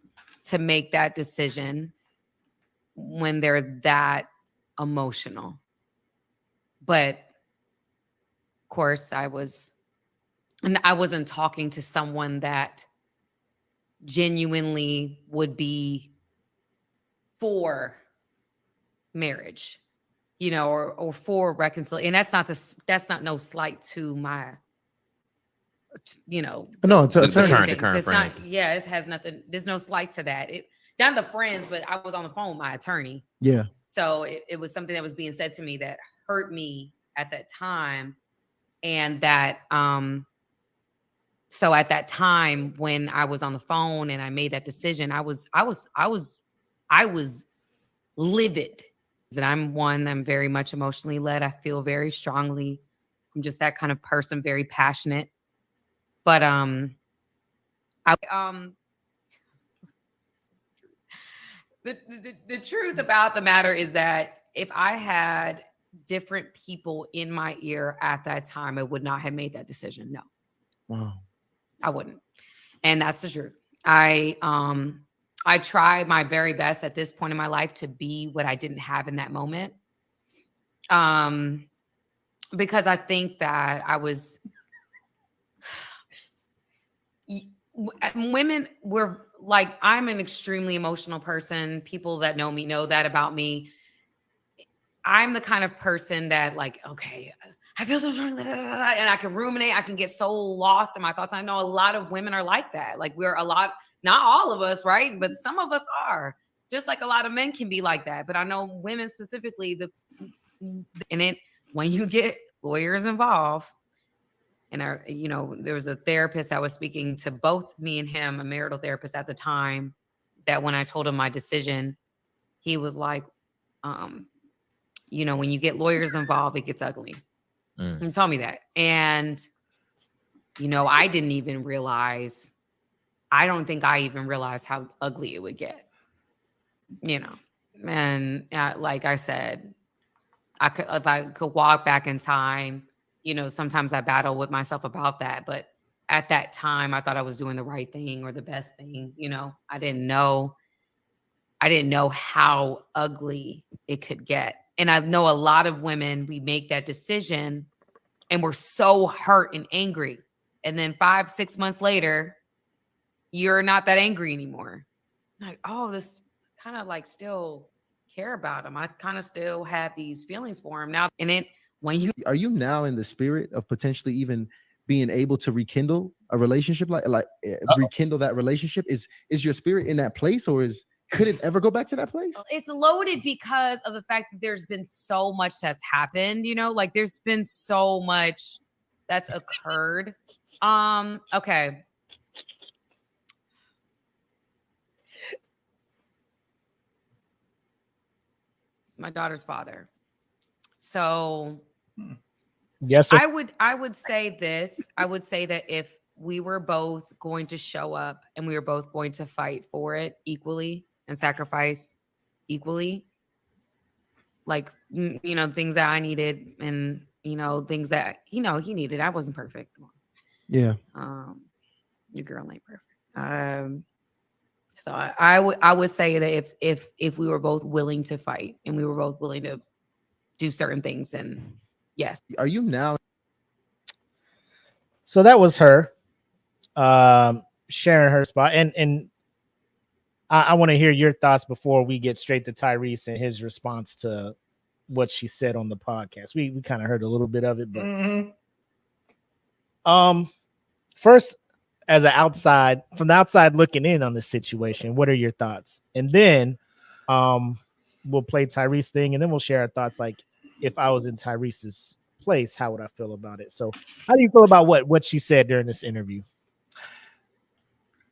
C: to make that decision when they're that emotional. But of course, I wasn't talking to someone that genuinely would be for marriage, or for reconciliation. And that's not no slight to my,
D: No, it's
F: The
D: attorney.
F: current friends.
C: It has nothing. There's no slight to that. Not the friends, but I was on the phone with my attorney.
D: Yeah.
C: So it was something that was being said to me that hurt me at that time. And that, so at that time when I was on the phone and I made that decision, I was livid. And I'm one that's very much emotionally led. I feel very strongly. I'm just that kind of person, very passionate. But the truth about the matter is that if I had different people in my ear at that time, I would not have made that decision. No.
D: Wow.
C: I wouldn't. And that's the truth. I try my very best at this point in my life to be what I didn't have in that moment. Because I think that women were like, I'm an extremely emotional person. People that know me know that about me. I'm the kind of person that like, okay, I feel so strongly, and I can ruminate. I can get so lost in my thoughts. I know a lot of women are like that. Like not all of us, right? But some of us are. Just like a lot of men can be like that. But I know women specifically, when you get lawyers involved, and there was a therapist that was speaking to both me and him, a marital therapist at the time, that when I told him my decision, he was like, when you get lawyers involved, it gets ugly. He told me that. And, I didn't even realize, I don't think I even realized how ugly it would get, and like I said, if I could walk back in time, sometimes I battle with myself about that. But at that time, I thought I was doing the right thing or the best thing. I didn't know how ugly it could get. And I know a lot of women, we make that decision and we're so hurt and angry. And then 5-6 months later, you're not that angry anymore. Like, oh, this kind of like still care about him. I kind of still have these feelings for him now. And are you
D: now in the spirit of potentially even being able to rekindle a relationship, rekindle that relationship? Is your spirit in that place, or could it ever go back to that place?
C: It's loaded because of the fact that there's been so much that's happened, like there's been so much that's occurred. Okay. It's my daughter's father. So
A: yes, sir.
C: I would say this. I would say that if we were both going to show up and we were both going to fight for it equally and sacrifice equally, like, things that I needed and, things that, he needed. I wasn't perfect.
D: Yeah.
C: Your girl ain't perfect. So I would say that if we were both willing to fight and we were both willing to do certain things, then yes.
D: Are you now?
A: So that was her sharing her spot. And I want to hear your thoughts before we get straight to Tyreese and his response to what she said on the podcast. We kind of heard a little bit of it, but first, as from the outside looking in on this situation, what are your thoughts? And then we'll play Tyreese thing, and then we'll share our thoughts. Like, if I was in Tyrese's place, how would I feel about it? So how do you feel about what she said during this interview?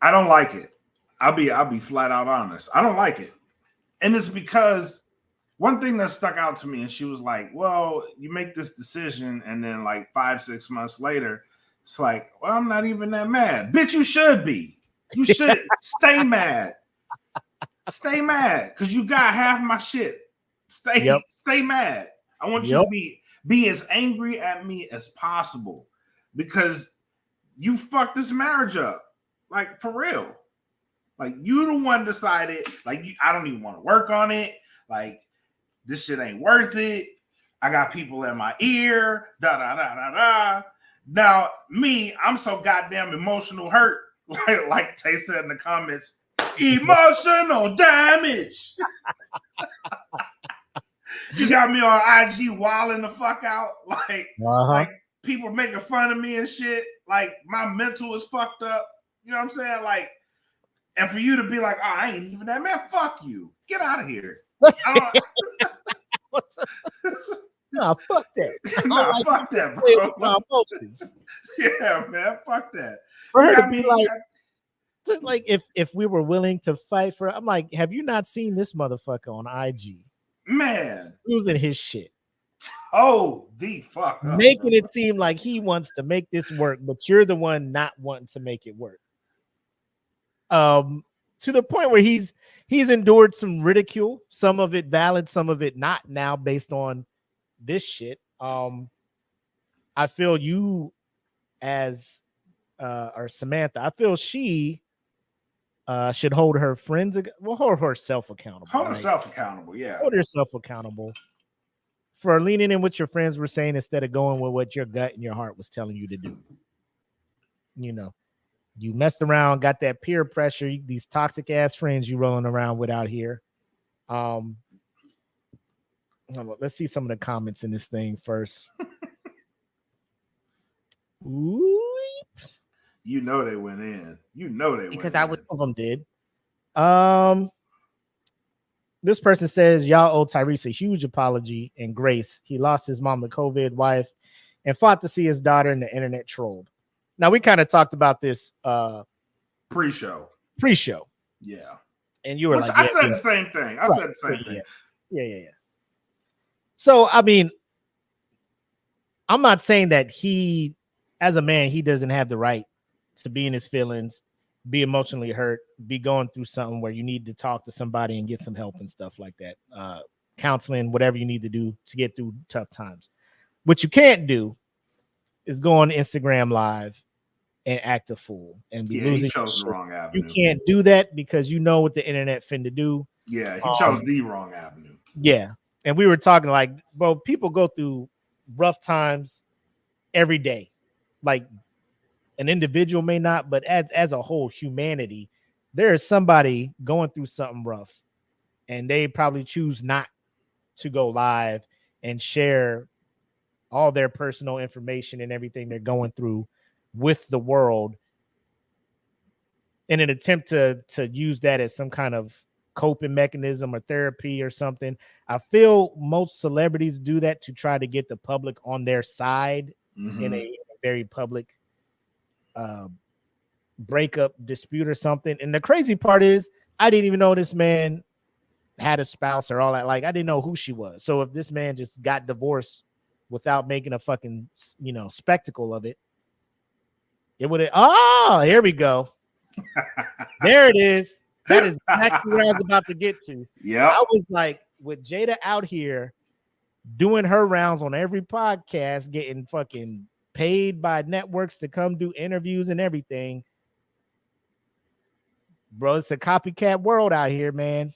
B: I don't like it. I'll be flat out honest. I don't like it. And it's because one thing that stuck out to me, and she was like, well, you make this decision, and then like 5-6 months later, it's like, well, I'm not even that mad. Bitch, you should be. You should stay mad. Stay mad because you got half my shit. Stay mad. I want you to be as angry at me as possible because you fucked this marriage up. Like, for real. Like, you the one decided, like, I don't even want to work on it. Like, this shit ain't worth it. I got people in my ear. Da da da da da. Now, me, I'm so goddamn emotional hurt. Like Tay said in the comments, emotional damage. You got me on IG wilding the fuck out. Like people making fun of me and shit. Like, my mental is fucked up. You know what I'm saying? Like, and for you to be like, oh, I ain't even that, man, fuck you. Get out of here.
A: No, fuck that.
B: No,
A: like,
B: fuck that, bro.
A: My emotions.
B: Yeah, man, fuck that.
A: For her to be like, if we were willing to fight for, I'm like, have you not seen this motherfucker on IG?
B: Man,
A: losing his shit.
B: Oh, the fuck up,
A: making it seem like he wants to make this work, but you're the one not wanting to make it work. To the point where he's endured some ridicule, some of it valid, some of it not now based on this shit. I feel you as or Samantha, I feel she should hold her friends, hold herself accountable.
B: Hold herself accountable, yeah.
A: Hold yourself accountable for leaning in what your friends were saying instead of going with what your gut and your heart was telling you to do. You know, you messed around, got that peer pressure, these toxic ass friends you rolling around with out here. Let's see some of the comments in this thing first. Ooh.
B: You know they went in. You know they
C: because
B: went
C: I would.
B: in.
A: Of them did. This person says y'all owe Tyreese a huge apology and grace. He lost his mom to COVID, wife, and fought to see his daughter in the internet trolled. Now we kind of talked about this
B: pre-show.
A: Yeah. And you were like,
B: I said the same thing. I said the same thing.
A: Yeah. So I mean, I'm not saying that he, as a man, he doesn't have the right to be in his feelings, be emotionally hurt, be going through something where you need to talk to somebody and get some help and stuff like that. Counseling, whatever you need to do to get through tough times. What you can't do is go on Instagram Live and act a fool and be losing.
B: He chose the wrong avenue.
A: You can't do that because you know what the internet finna do.
B: Yeah, he chose the wrong avenue.
A: Yeah. And we were talking like, bro, people go through rough times every day. Like, an individual may not, but as a whole humanity, there is somebody going through something rough and they probably choose not to go live and share all their personal information and everything they're going through with the world in an attempt to use that as some kind of coping mechanism or therapy or something. I feel most celebrities do that to try to get the public on their side in a very public breakup dispute or something. And the crazy part is I didn't even know this man had a spouse or all that. Like, I didn't know who she was. So if this man just got divorced without making a fucking, spectacle of it, it would have, here we go. There it is. That is exactly where I was about to get to.
B: Yeah.
A: I was like, with Jada out here doing her rounds on every podcast, getting fucking paid by networks to come do interviews and everything. Bro, it's a copycat world out here, man.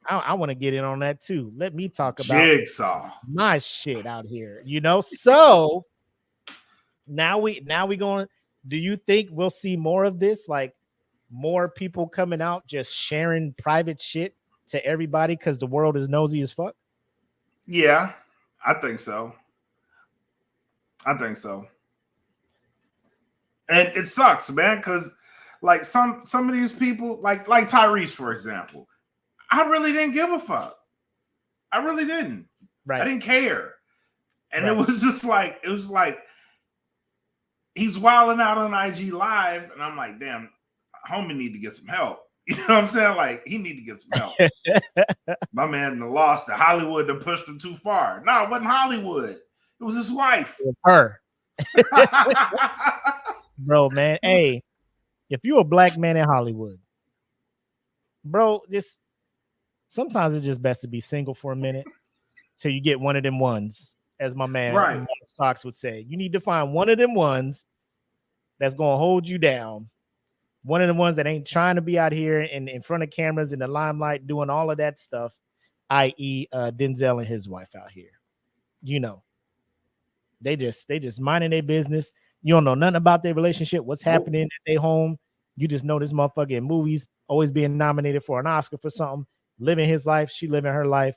A: I want to get in on that too. Let me talk about
B: Jigsaw.
A: my shit out here, So now we going. Do you think we'll see more of this? Like more people coming out just sharing private shit to everybody because the world is nosy as fuck?
B: Yeah, I think so. And it sucks, man, because like some of these people, like Tyreese, for example, I really didn't give a fuck. I really didn't.
A: Right.
B: I didn't care. And it was just like, he's wilding out on IG Live, and I'm like, damn, homie need to get some help. You know what I'm saying? Like, he need to get some help. My man lost to Hollywood and pushed him too far. No, it wasn't Hollywood. It was his wife.
A: It was her. Bro, man. Hey, if you're a black man in Hollywood, bro, just sometimes it's just best to be single for a minute till you get one of them ones, as my man
B: Right.
A: Mark Sox would say. You need to find one of them ones that's going to hold you down. One of the ones that ain't trying to be out here in front of cameras in the limelight doing all of that stuff, i.e. Denzel and his wife out here. You know, they just minding their business. You don't know nothing about their relationship, what's happening at their home. You just know this motherfucker in movies, always being nominated for an Oscar for something, living his life, she living her life.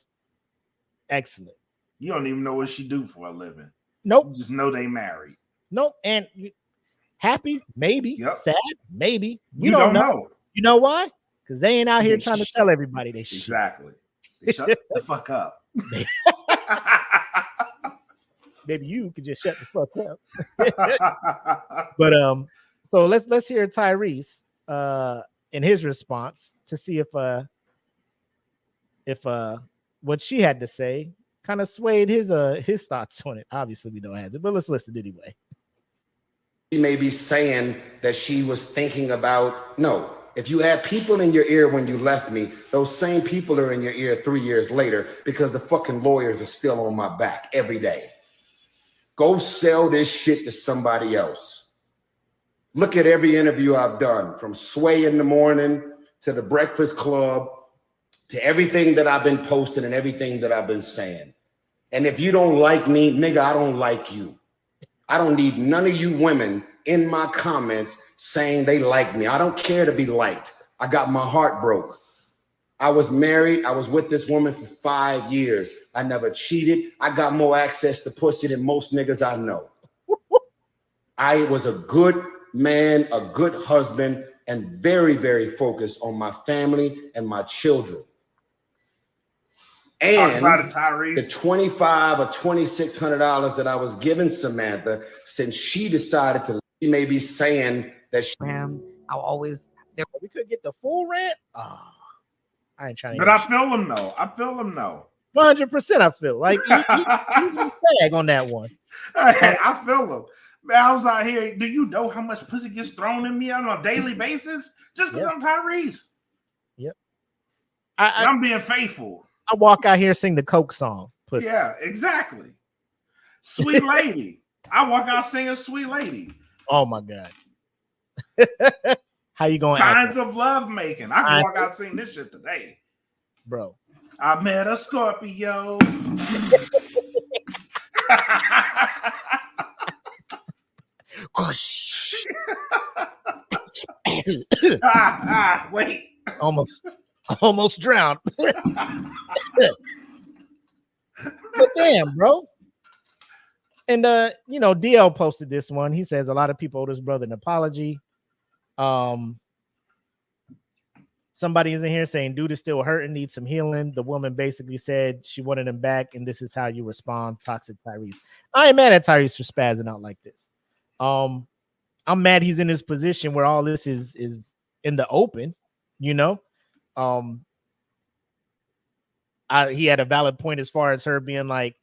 A: Excellent.
B: You don't even know what she do for a living.
A: Nope.
B: You just know they married.
A: Nope. And happy, maybe.
B: Yep.
A: Sad, maybe.
B: You don't know.
A: You know why? Because they ain't out here
B: They
A: trying to
B: shit.
A: tell everybody they shit.
B: Exactly. They shut the fuck up.
A: Maybe you could just shut the fuck up. But so let's hear Tyreese in his response to see if what she had to say kind of swayed his thoughts on it. Obviously we don't have it, but let's listen anyway.
E: She may be saying that she was thinking about, no, if you had people in your ear when you left me, those same people are in your ear 3 years later because the fucking lawyers are still on my back every day. Go sell this shit to somebody else. Look at every interview I've done, from Sway in the Morning to the Breakfast Club to everything that I've been posting and everything that I've been saying. And if you don't like me, nigga, I don't like you. I don't need none of you women in my comments saying they like me. I don't care to be liked. I got my heart broke. I was married. I was with this woman for 5 years. I never cheated. I got more access to pussy than most niggas I know. I was a good man, a good husband, and very, very focused on my family and my children.
B: Talk
E: And
B: about it, Tyreese.
E: the $2,500 or $2,600 that I was giving Samantha, since she decided to, she may be saying that she,
C: I'll always
A: We could get the full rant. I ain't trying to.
B: But I feel him though.
A: 100%. I feel like you tag on that one.
B: I feel him. Man, I was out here. Do you know how much pussy gets thrown in me on a daily basis? Just because I'm Tyreese.
A: Yep.
B: I'm being faithful.
A: I walk out here, sing the Coke song. Pussy.
B: Yeah, exactly. Sweet lady. I walk out singing Sweet Lady.
A: Oh my God. How you going?
B: Signs of love making. I can walk out singing this shit today.
A: Bro.
B: I met a Scorpio. Wait.
A: Almost drowned. But damn, bro. And DL posted this one. He says a lot of people owe his brother an apology. Somebody is in here saying dude is still hurting, needs some healing. The woman basically said she wanted him back, and this is how you respond. Toxic Tyreese. I ain't mad at Tyreese for spazzing out like this. I'm mad he's in this position where all this is in the open, you know. He had a valid point as far as her being like,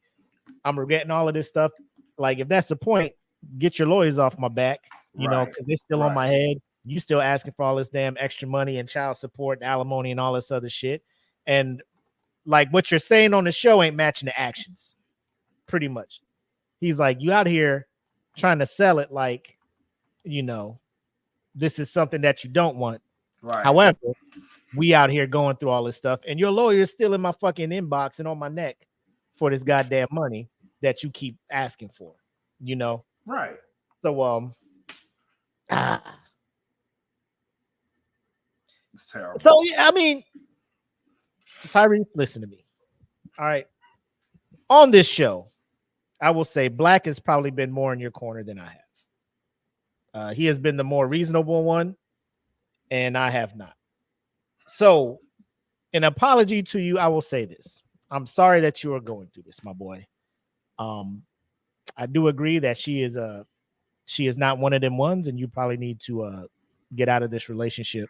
A: I'm regretting all of this stuff. Like, if that's the point, get your lawyers off my back, you know, because they're still on my head. You still asking for all this damn extra money and child support and alimony and all this other shit. And like what you're saying on the show ain't matching the actions. Pretty much. He's like, you out here trying to sell it like, you know, this is something that you don't want.
B: Right.
A: However, we out here going through all this stuff, and your lawyer is still in my fucking inbox and on my neck for this goddamn money that you keep asking for, you know?
B: Right.
A: So,
B: it's terrible.
A: So, yeah, I mean, Tyreese, listen to me. All right. On this show, I will say Black has probably been more in your corner than I have. He has been the more reasonable one, and I have not. So, an apology to you, I will say this. I'm sorry that you are going through this, my boy. I do agree that she is not one of them ones, and you probably need to get out of this relationship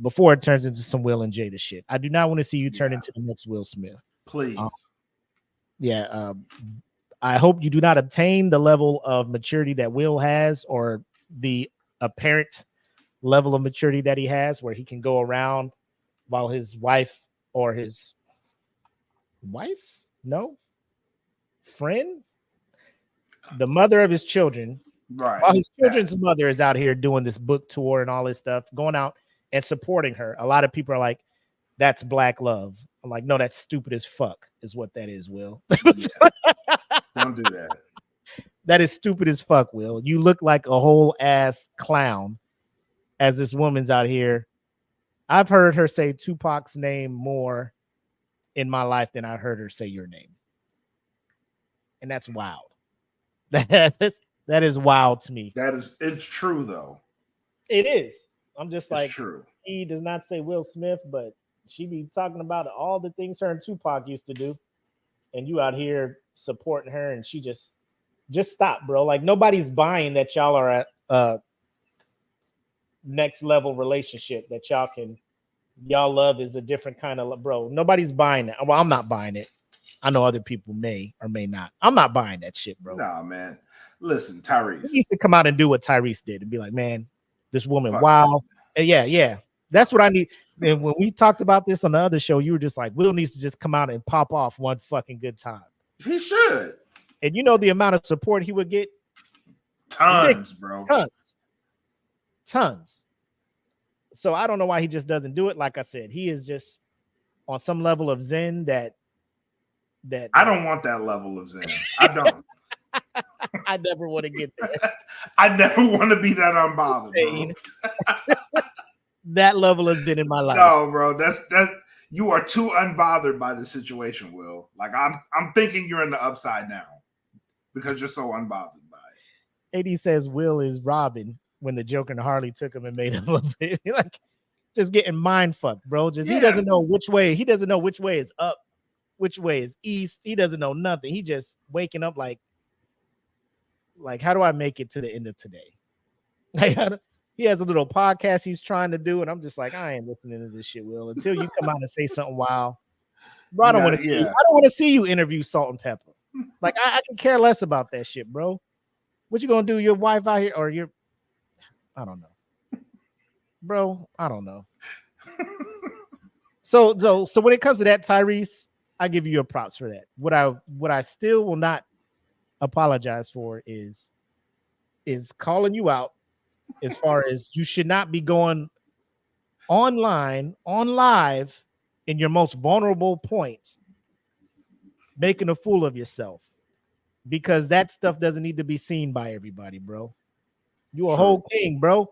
A: before it turns into some Will and Jada shit. I do not want to see you turn into the next Will Smith.
B: Please.
A: I hope you do not obtain the level of maturity that Will has, or the apparent level of maturity that he has, where he can go around while his wife or his wife, no, friend, the mother of his children.
B: Right.
A: While his children's mother is out here doing this book tour and all this stuff, going out and supporting her. A lot of people are like, that's black love. I'm like, no, that's stupid as fuck, is what that is, Will.
B: Don't do that.
A: That is stupid as fuck, Will. You look like a whole ass clown as this woman's out here. I've heard her say Tupac's name more in my life than I heard her say your name. And that's wild. That is wild to me.
B: It's true though.
A: It is. I'm just
B: It's
A: like,
B: true.
A: he does not say Will Smith, but she be talking about all the things her and Tupac used to do. And you out here supporting her, and she just stop, bro. Like, nobody's buying that y'all are at next level relationship, that y'all love is a different kind of bro. Nobody's buying that. Well, I'm not buying it. I know other people may or may not. I'm not buying that shit, bro.
B: Nah, man. Listen, Tyreese.
A: He needs to come out and do what Tyreese did and be like, man, this woman,
B: Fuck.
A: wow. And yeah. That's what I need. And when we talked about this on the other show, you were just like, Will needs to just come out and pop off one fucking good time.
B: He should.
A: And you know the amount of support he would get?
B: Tons, bro.
A: Tons. So I don't know why he just doesn't do it. Like I said, he is just on some level of zen that
B: I don't want that level of zen. I don't.
A: I never want to get there.
B: I never want to be that unbothered, bro.
A: That level of zen in my life.
B: No, bro. That's you are too unbothered by the situation, Will. Like I'm thinking you're in the upside down because you're so unbothered by it.
A: AD says Will is Robin when the Joker and Harley took him and made him a bit like just getting mind fucked, bro. Just He doesn't know which way. He doesn't know which way is up, which way is east. He doesn't know nothing. He just waking up like how do I make it to the end of today? Like, he has a little podcast he's trying to do, and I'm just like, I ain't listening to this shit, Will, until you come out and say something wild. Bro, I don't want to see you. I don't want to see you interview Salt and Pepper. Like, I can care less about that shit, bro. What you gonna do? Your wife out here, or your I don't know. Bro, I don't know. So when it comes to that, Tyreese, I give you your props for that. What I still will not apologize for is calling you out as far as you should not be going on live in your most vulnerable points, making a fool of yourself, because that stuff doesn't need to be seen by everybody, bro. You a whole king, bro.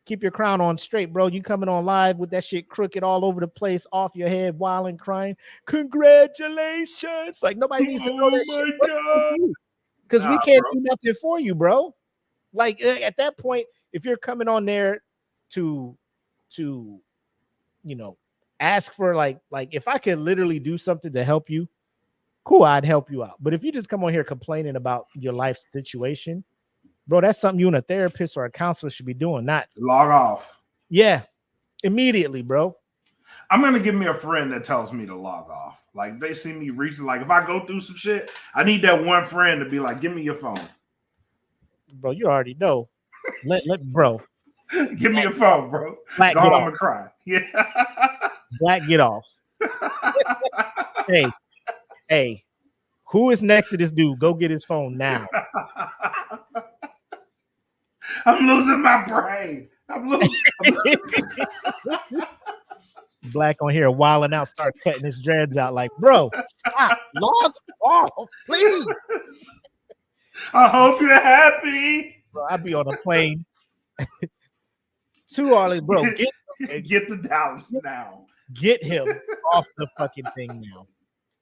A: Keep your crown on straight, bro. You coming on live with that shit crooked all over the place, off your head, wild and crying. Congratulations! Like, nobody needs to know that shit.
B: God.
A: Because we can't do nothing for you, bro. Like, at that point, if you're coming on there to ask for like if I could literally do something to help you, cool, I'd help you out. But if you just come on here complaining about your life situation, bro, that's something you and a therapist or a counselor should be doing. Not
B: log off.
A: Yeah, immediately, bro.
B: I'm gonna give me a friend that tells me to log off. Like, if they see me reaching, like if I go through some shit, I need that one friend to be like, give me your phone.
A: Bro, you already know. Let bro.
B: Give me your phone, bro.
A: Black,
B: go home and cry. Yeah.
A: Black, get off. Hey, who is next to this dude? Go get his phone now.
B: I'm losing my brain.
A: Black on here wilding out, start cutting his dreads out. Like, bro, stop, log off, please.
B: I hope you're happy.
A: Bro, I'd be on a plane to Arlington, bro.
B: Get to Dallas now.
A: Get him off the fucking thing now.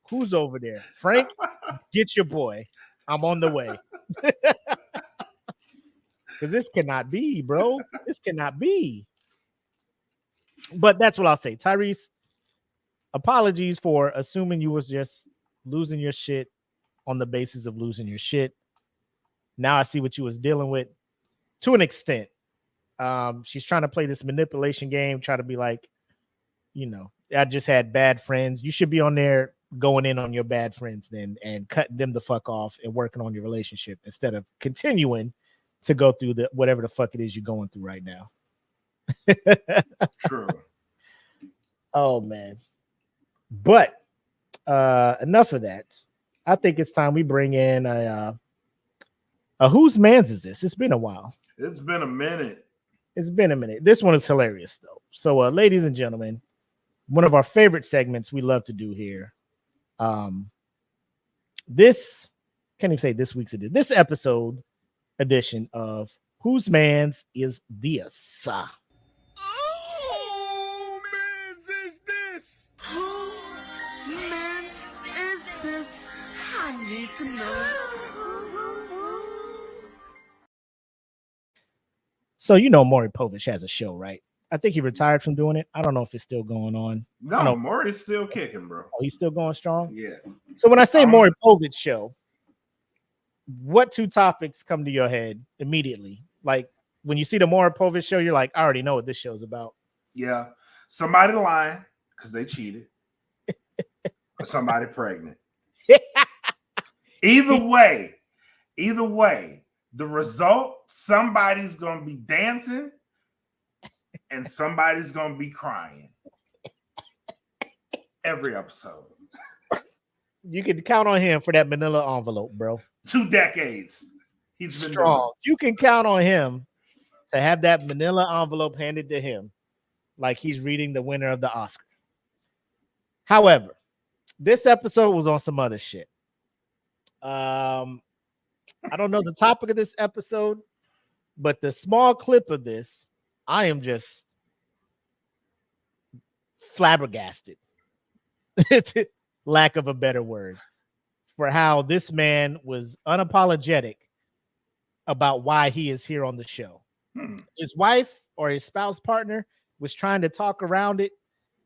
A: Who's over there? Frank, get your boy. I'm on the way. Because this cannot be, bro. This cannot be. But that's what I'll say. Tyreese, apologies for assuming you was just losing your shit on the basis of losing your shit. Now I see what you was dealing with to an extent. She's trying to play this manipulation game, try to be like, I just had bad friends. You should be on there going in on your bad friends then and cutting them the fuck off and working on your relationship instead of continuing to go through the whatever the fuck it is you're going through right now.
B: True.
A: Oh man. But enough of that. I think it's time we bring in a whose man's is this? It's been a while.
B: It's been a minute.
A: It's been a minute. This one is hilarious though. So, ladies and gentlemen, one of our favorite segments we love to do here. This can't even say this week's edition. This episode edition of Whose Man's Is This?
F: Oh, man's is this? Who man's is this? I need to know.
A: So you know Maury Povich has a show, right? I think he retired from doing it. I don't know if it's still going on.
B: No, Maury's still kicking, bro.
A: Oh, he's still going strong?
B: Yeah.
A: So when I say Maury Povich show, what two topics come to your head immediately? Like when you see the Maury Povich show, you're like, I already know what this show's about.
B: Yeah. Somebody lying because they cheated. Or somebody pregnant. Either way, the result, somebody's going to be dancing and somebody's going to be crying. Every episode.
A: You can count on him for that manila envelope, bro.
B: 2 decades. He's been
A: Strong. You can count on him to have that manila envelope handed to him like he's reading the winner of the Oscar. However, this episode was on some other shit. I don't know the topic of this episode, but the small clip of this, I am just flabbergasted. Lack of a better word, for how this man was unapologetic about why he is here on the show. His wife or his spouse partner was trying to talk around it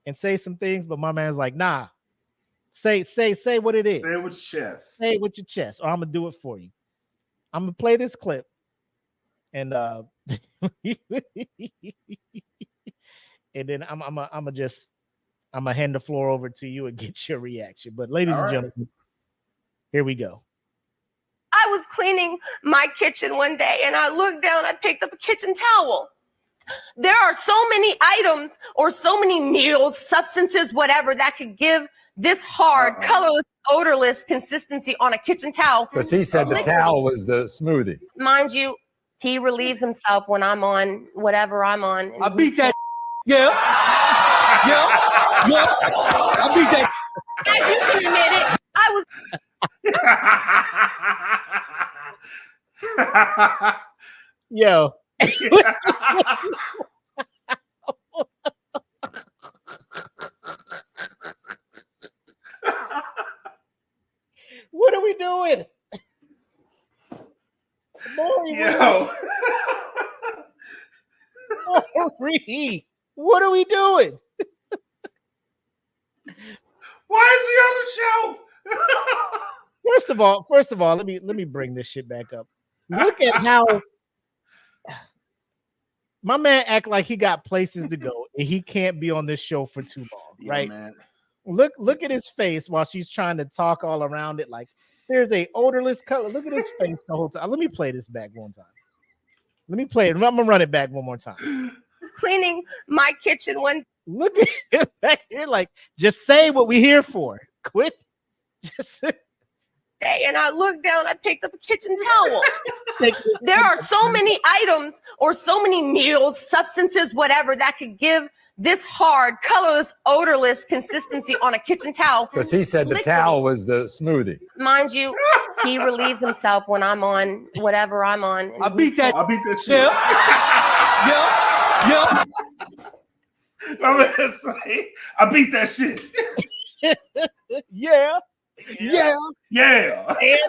A: and say some things, but my man's like, nah, say what it is.
B: Say it with your chest.
A: Say it with your chest, or I'm gonna do it for you. I'm gonna play this clip, and and then I'm gonna hand the floor over to you and get your reaction. But ladies and gentlemen, here we go.
G: I was cleaning my kitchen one day and I looked down, I picked up a kitchen towel. There are so many items or so many meals, substances, whatever, that could give this hard, colorless, odorless consistency on a kitchen towel.
H: Because he said the towel was the smoothie.
G: Mind you, he relieves himself when I'm on whatever I'm on.
F: I beat that. Yeah. I beat that.
G: As you can admit it, I was.
A: Yo. What are we doing? Maury, Maury, what are we doing?
B: Why is he on the show?
A: First of all, let me bring this shit back up. Look at how my man act like he got places to go and he can't be on this show for too long, right?
B: Man.
A: Look at his face while she's trying to talk all around it. Like there's a odorless color. Look at his face the whole time. Let me play this back one time. Let me play it. I'm gonna run it back one more time.
G: I was cleaning my kitchen one.
A: Look at him back here. Like, just say what we're here for. Quit. Just
G: Day and I looked down, I picked up a kitchen towel. There are so many items or so many meals, substances, whatever, that could give this hard, colorless, odorless consistency on a kitchen towel.
H: Because he said the towel was the smoothie.
G: Mind you, he relieves himself when I'm on whatever I'm on.
F: I beat that.
B: I beat this shit. I'm gonna say, I beat that shit.
A: yeah. And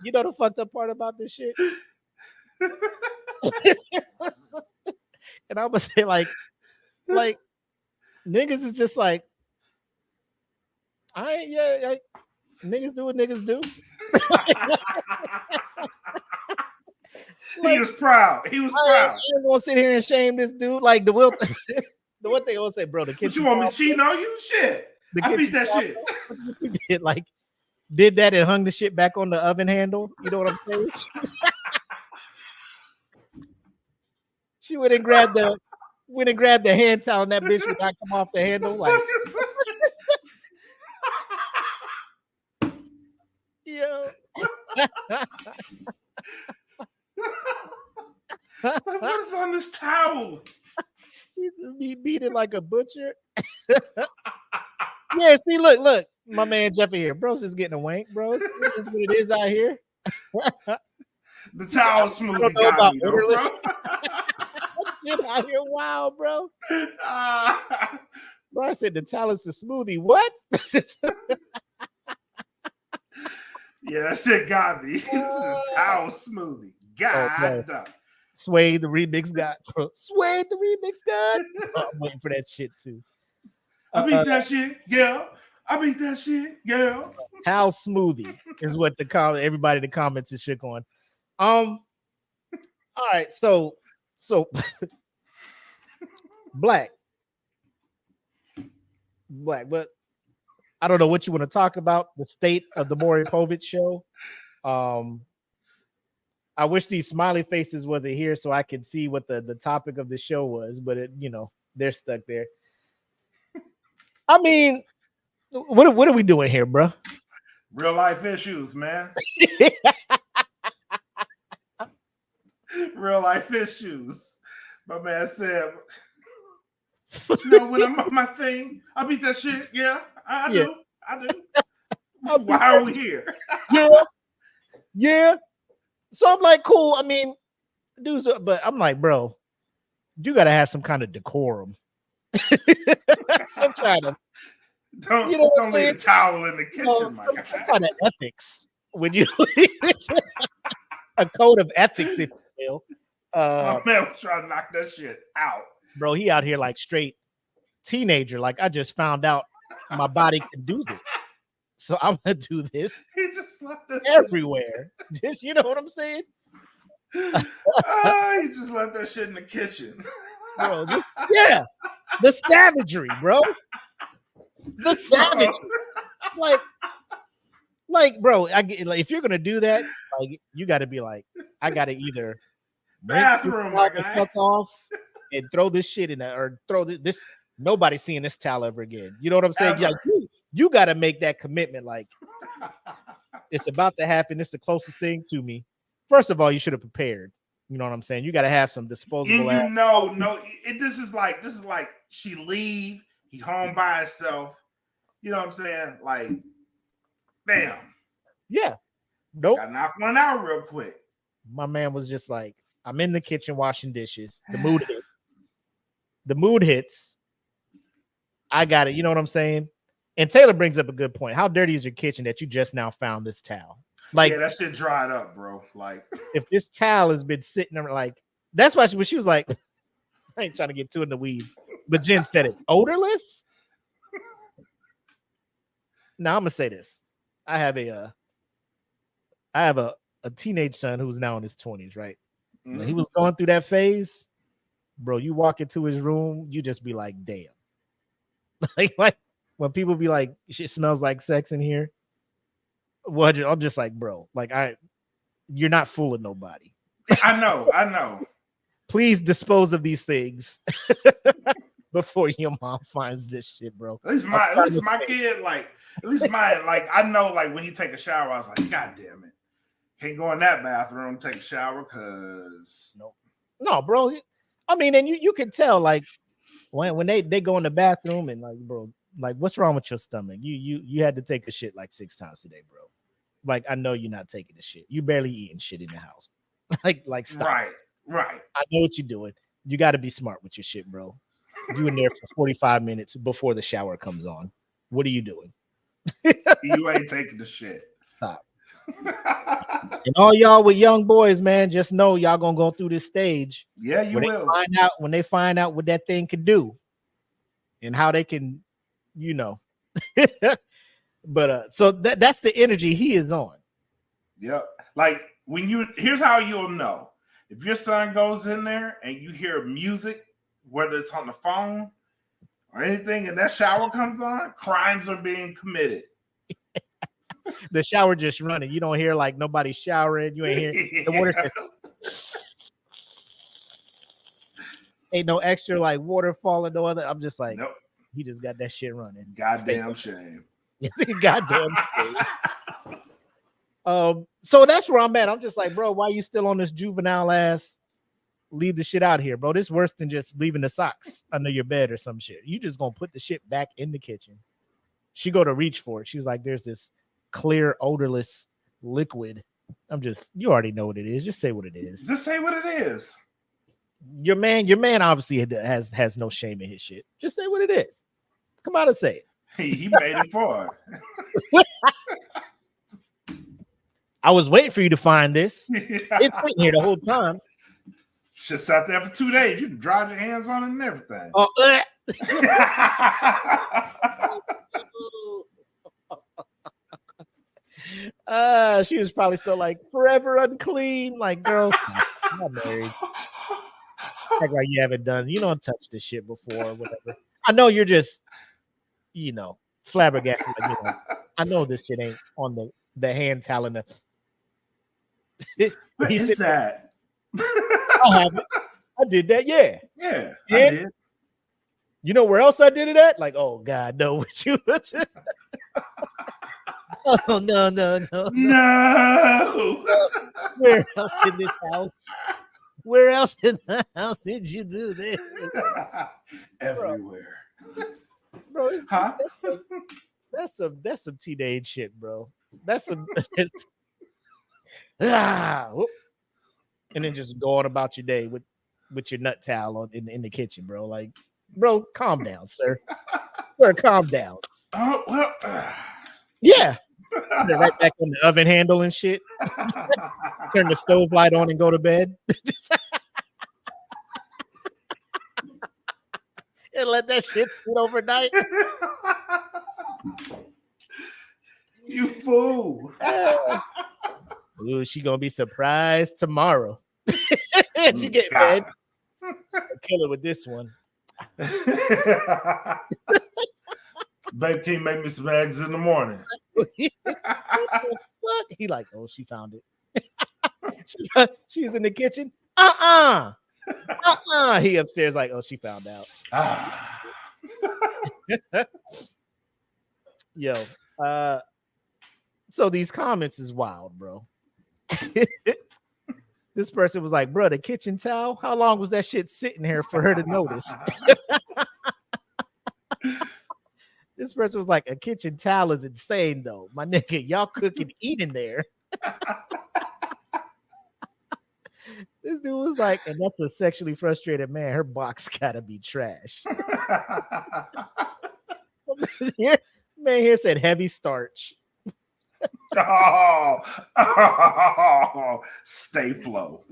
A: you know the fucked up part about this shit? And I would say like niggas is just like, niggas do what niggas do.
B: He was proud. He was proud.
A: I ain't gonna sit here and shame this dude. Like the one thing I will say, bro, the kitchen.
B: What you want me cheating on you? Shit. I beat that shit.
A: Did that and hung the shit back on the oven handle. You know what I'm saying? She went and grabbed the Went and grabbed the hand towel, and that bitch would not come off the handle. Like, yo.
B: Like, what is on this towel?
A: He beat it like a butcher. Yeah, see, look, my man Jeffy here. Bro's just getting a wank, bro. It's what it is out here.
B: The towel smoothie got me, though, bro.
A: Shit out here, wow, bro. Bro, I said the towel is the smoothie. What?
B: Yeah, that shit got me. It's a towel smoothie. God damn.
A: Sway the remix god. Sway the remix god. Oh, I'm waiting for that shit too.
B: I beat that shit, yeah. I beat that shit, yeah.
A: How smoothie is what everybody in the comments is shook on. All right, so black, but I don't know what you want to talk about. The state of the Maury Povich show. I wish these smiley faces wasn't here so I could see what the topic of the show was, but they're stuck there. I mean, what are we doing here, bro?
B: Real life issues, man. Real life issues. My man said, when I'm on my thing, I beat that shit. Yeah, I do. Why are we here?
A: Yeah. So I'm like, cool. I mean, dudes, but I'm like, bro, you got to have some kind of decorum. Some kind of,
B: don't leave a towel in the kitchen, my guy.
A: Some kind of ethics when you a code of ethics, if you will.
B: My man was trying to knock that shit out,
A: bro. He out here like straight teenager. Like, I just found out my body can do this, so I'm gonna do this.
B: He just left that
A: everywhere. Just, you know what I'm saying?
B: He just left that shit in the kitchen.
A: Bro, yeah, the savagery, bro. The savagery. Like, bro, if you're gonna do that, like, you got to be like, I got to either
B: bathroom
A: the fuck off and throw this shit in there, or throw this. Nobody's seeing this towel ever again. You know what I'm saying? Like, you got to make that commitment. Like, it's about to happen. It's the closest thing to me. First of all, you should have prepared. You know what I'm saying? You got to have some disposable.
B: This is like she leave, he home by himself. You know what I'm saying? Like, damn.
A: Yeah. Nope.
B: Gotta knock one out real quick.
A: My man was just like, I'm in the kitchen washing dishes. The mood hits. I got it. You know what I'm saying? And Taylor brings up a good point. How dirty is your kitchen that you just now found this towel? Like,
B: yeah, that shit dried up, bro. Like,
A: if this towel has been sitting there, like, that's why she was like, I ain't trying to get too in the weeds, but Jen said it. Odorless? Now I'm gonna say this. I have a teenage son who's now in his 20s, right? Mm-hmm. When he was going through that phase, bro, you walk into his room, you just be like, damn. like when people be like, shit smells like sex in here. Well, I'm just like, bro, like, you're not fooling nobody.
B: I know.
A: Please dispose of these things before your mom finds this shit, bro.
B: At least my kid, like, at least mine, like, I know, like, when he take a shower, I was like, God damn it, can't go in that bathroom, take a shower, cause
A: no, bro. I mean, and you can tell, like, when they go in the bathroom and, like, bro, like, what's wrong with your stomach? You had to take a shit like 6 times today, bro. Like, I know you're not taking the shit. You barely eating shit in the house. like stop.
B: Right.
A: I know what you're doing. You got to be smart with your shit, bro. You in there for 45 minutes before the shower comes on. What are you doing?
B: You ain't taking the shit.
A: Stop. And all y'all with young boys, man, just know y'all gonna go through this stage.
B: Yeah, you will.
A: When they find out what that thing can do and how they can, you know. But so that's the energy he is on.
B: Yep. Like, here's how you'll know. If your son goes in there and you hear music, whether it's on the phone or anything, and that shower comes on, crimes are being committed.
A: The shower just running. You don't hear, like, nobody showering. You ain't hear the water says. Ain't no extra like water falling, no other. I'm just like,
B: Nope.
A: he just got that shit running.
B: Goddamn shame.
A: Goddamn shame. So that's where I'm at. I'm just like, bro, why you still on this juvenile ass? Leave the shit out here, bro. This worse than just leaving the socks under your bed or some shit. You just gonna put the shit back in the kitchen. She go to reach for it. She's like, there's this clear, odorless liquid. You already know what it is. Just say what it is.
B: Just say what it is.
A: Your man obviously has no shame in his shit. Just say what it is. Come out and say it.
B: He made it for
A: it. I was waiting for you to find this. It's sitting here the whole time.
B: Just sat there for 2 days. You can dry your hands on it and everything.
A: Oh, she was probably so like forever unclean. Like, girls, I'm not married. Act like you haven't done. You don't touch this shit before, or whatever. I know you're just, flabbergasted. Like, I know this shit ain't on the hand towel.
B: What is that?
A: I have it. I did that. Yeah.
B: Yeah. I
A: And
B: did.
A: you know where else I did it at? Like, oh God, no, what you? Oh no.
B: No.
A: Where else in this house? Where else in the house did you do this?
B: Everywhere.
A: Bro,
B: Huh?
A: That's some teenage shit, bro. That's some and then just go on about your day with your nut towel in the kitchen, bro. Like, bro, calm down, sir. Sir, calm down.
B: Oh well.
A: Yeah. Put it right back on the oven handle and shit. Turn the stove light on and go to bed. And let that shit sit overnight.
B: You fool.
A: Ooh, she gonna be surprised tomorrow. She get bed. Kill her with this one.
B: Babe, can you make me some eggs in the morning?
A: What? He like, oh, she found it. She's in the kitchen. He upstairs like, oh, she found out. Yo, so these comments is wild, bro. This person was like, bro, the kitchen towel, how long was that shit sitting here for her to notice? This person was like, a kitchen towel is insane, though. My nigga, y'all cook and eat in there. This dude was like, and that's a sexually frustrated man. Her box gotta be trash. Man here said heavy starch.
B: Stay flow.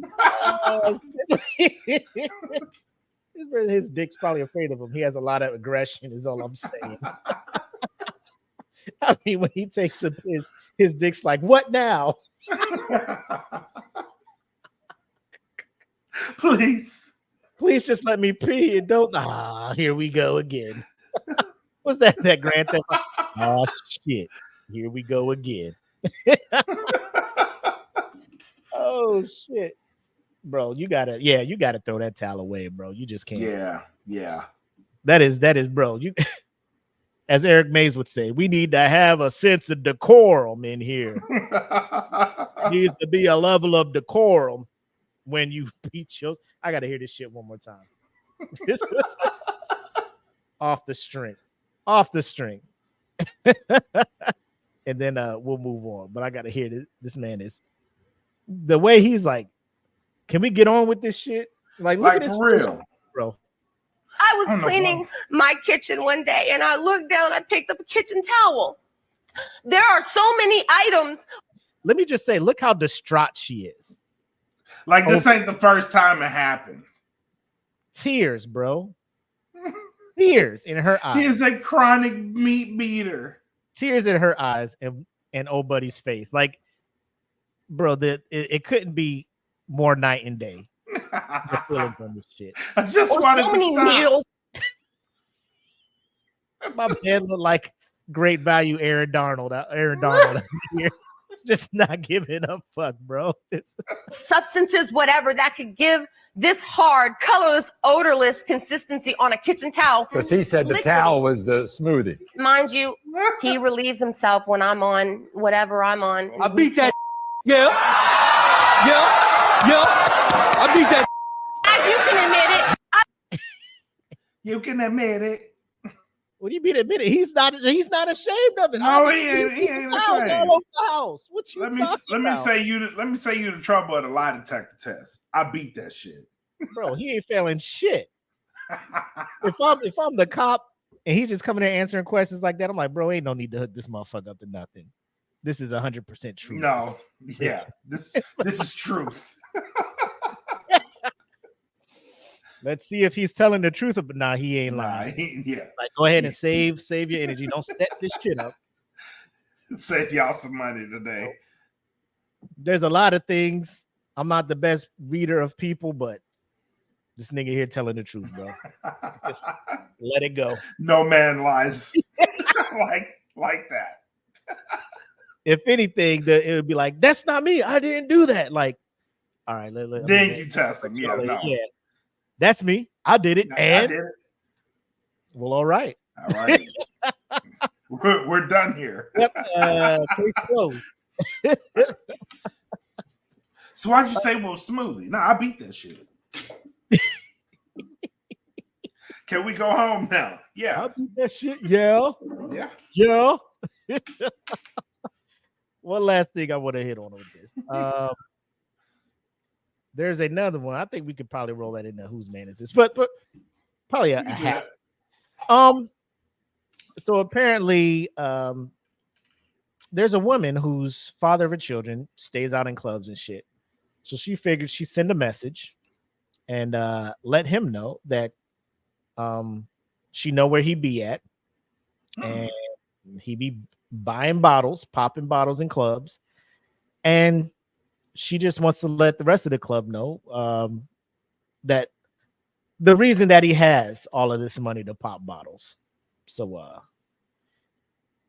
A: His dick's probably afraid of him. He has a lot of aggression, is all I'm saying. I mean, when he takes a piss, his dick's like, what now?
B: Please
A: just let me pee and don't. Here we go again. What's that Grand Theft? Oh shit, here we go again. Oh shit, bro, you gotta throw that towel away, bro. You just can't.
B: Yeah.
A: That is, bro. You, as Eric Mays would say, we need to have a sense of decorum in here. There needs to be a level of decorum when you beat your. I gotta hear this shit one more time. Off the string. And then we'll move on. But I gotta hear this man is the way he's like, can we get on with this shit? Like look at this
B: for real,
A: shit, bro.
G: I was cleaning my kitchen one day and I looked down, I picked up a kitchen towel. There are so many items.
A: Let me just say, look how distraught she is.
B: Like this ain't the first time it happened.
A: Tears, bro. Tears in her eyes.
B: He is a chronic meat beater.
A: Tears in her eyes and old buddy's face. Like, bro, it couldn't be more night and day. The feelings on this shit.
B: I just wanted
G: so
B: to
G: many
B: stop.
G: meals.
A: My man looked like great value Aaron Donald out here. Just not giving a fuck, bro.
G: substances, whatever, that could give this hard, colorless, odorless consistency on a kitchen towel.
H: Because he said the towel was the smoothie.
G: Mind you, he relieves himself when I'm on whatever I'm on.
F: I beat that. Yeah. I beat that.
G: As you can admit it.
B: You can admit it.
A: What do you mean admit it? He's not ashamed of it.
B: No, he ain't
A: Towels
B: ashamed.
A: all over the house. What you
B: Let
A: talking
B: me
A: about?
B: say you the trouble of the lie detector test. I beat that shit.
A: Bro, he ain't failing shit. If I'm the cop and he just coming there answering questions like that, I'm like, bro, ain't no need to hook this motherfucker up to nothing. This is 100% true.
B: No, yeah, this is truth.
A: Let's see if he's telling the truth, but nah, he ain't lying.
B: Yeah,
A: Like, go ahead and save your energy. Don't step this shit up.
B: save y'all some money today.
A: There's a lot of things. I'm not the best reader of people, but this nigga here telling the truth, bro. Just let it go.
B: No man lies like that.
A: If anything, it would be like, that's not me. I didn't do that. Like, all right,
B: Then you test them. Yeah, no.
A: Yeah, that's me. I did it.
B: No,
A: and
B: I did it.
A: Well, all right.
B: All right. we're done here.
A: Yep. Case closed.
B: So why'd you say well smoothie? No, I beat that shit. Can we go home now? Yeah.
A: I beat that shit. Yeah.
B: Yeah.
A: Yeah. One last thing I want to hit on with this. There's another one. I think we could probably roll that into whose man is this, but probably a half. So apparently, there's a woman whose father of her children stays out in clubs and shit. So she figured she'd send a message and let him know that she know where he be at, and he be buying bottles, popping bottles in clubs, and she just wants to let the rest of the club know that the reason that he has all of this money to pop bottles. So,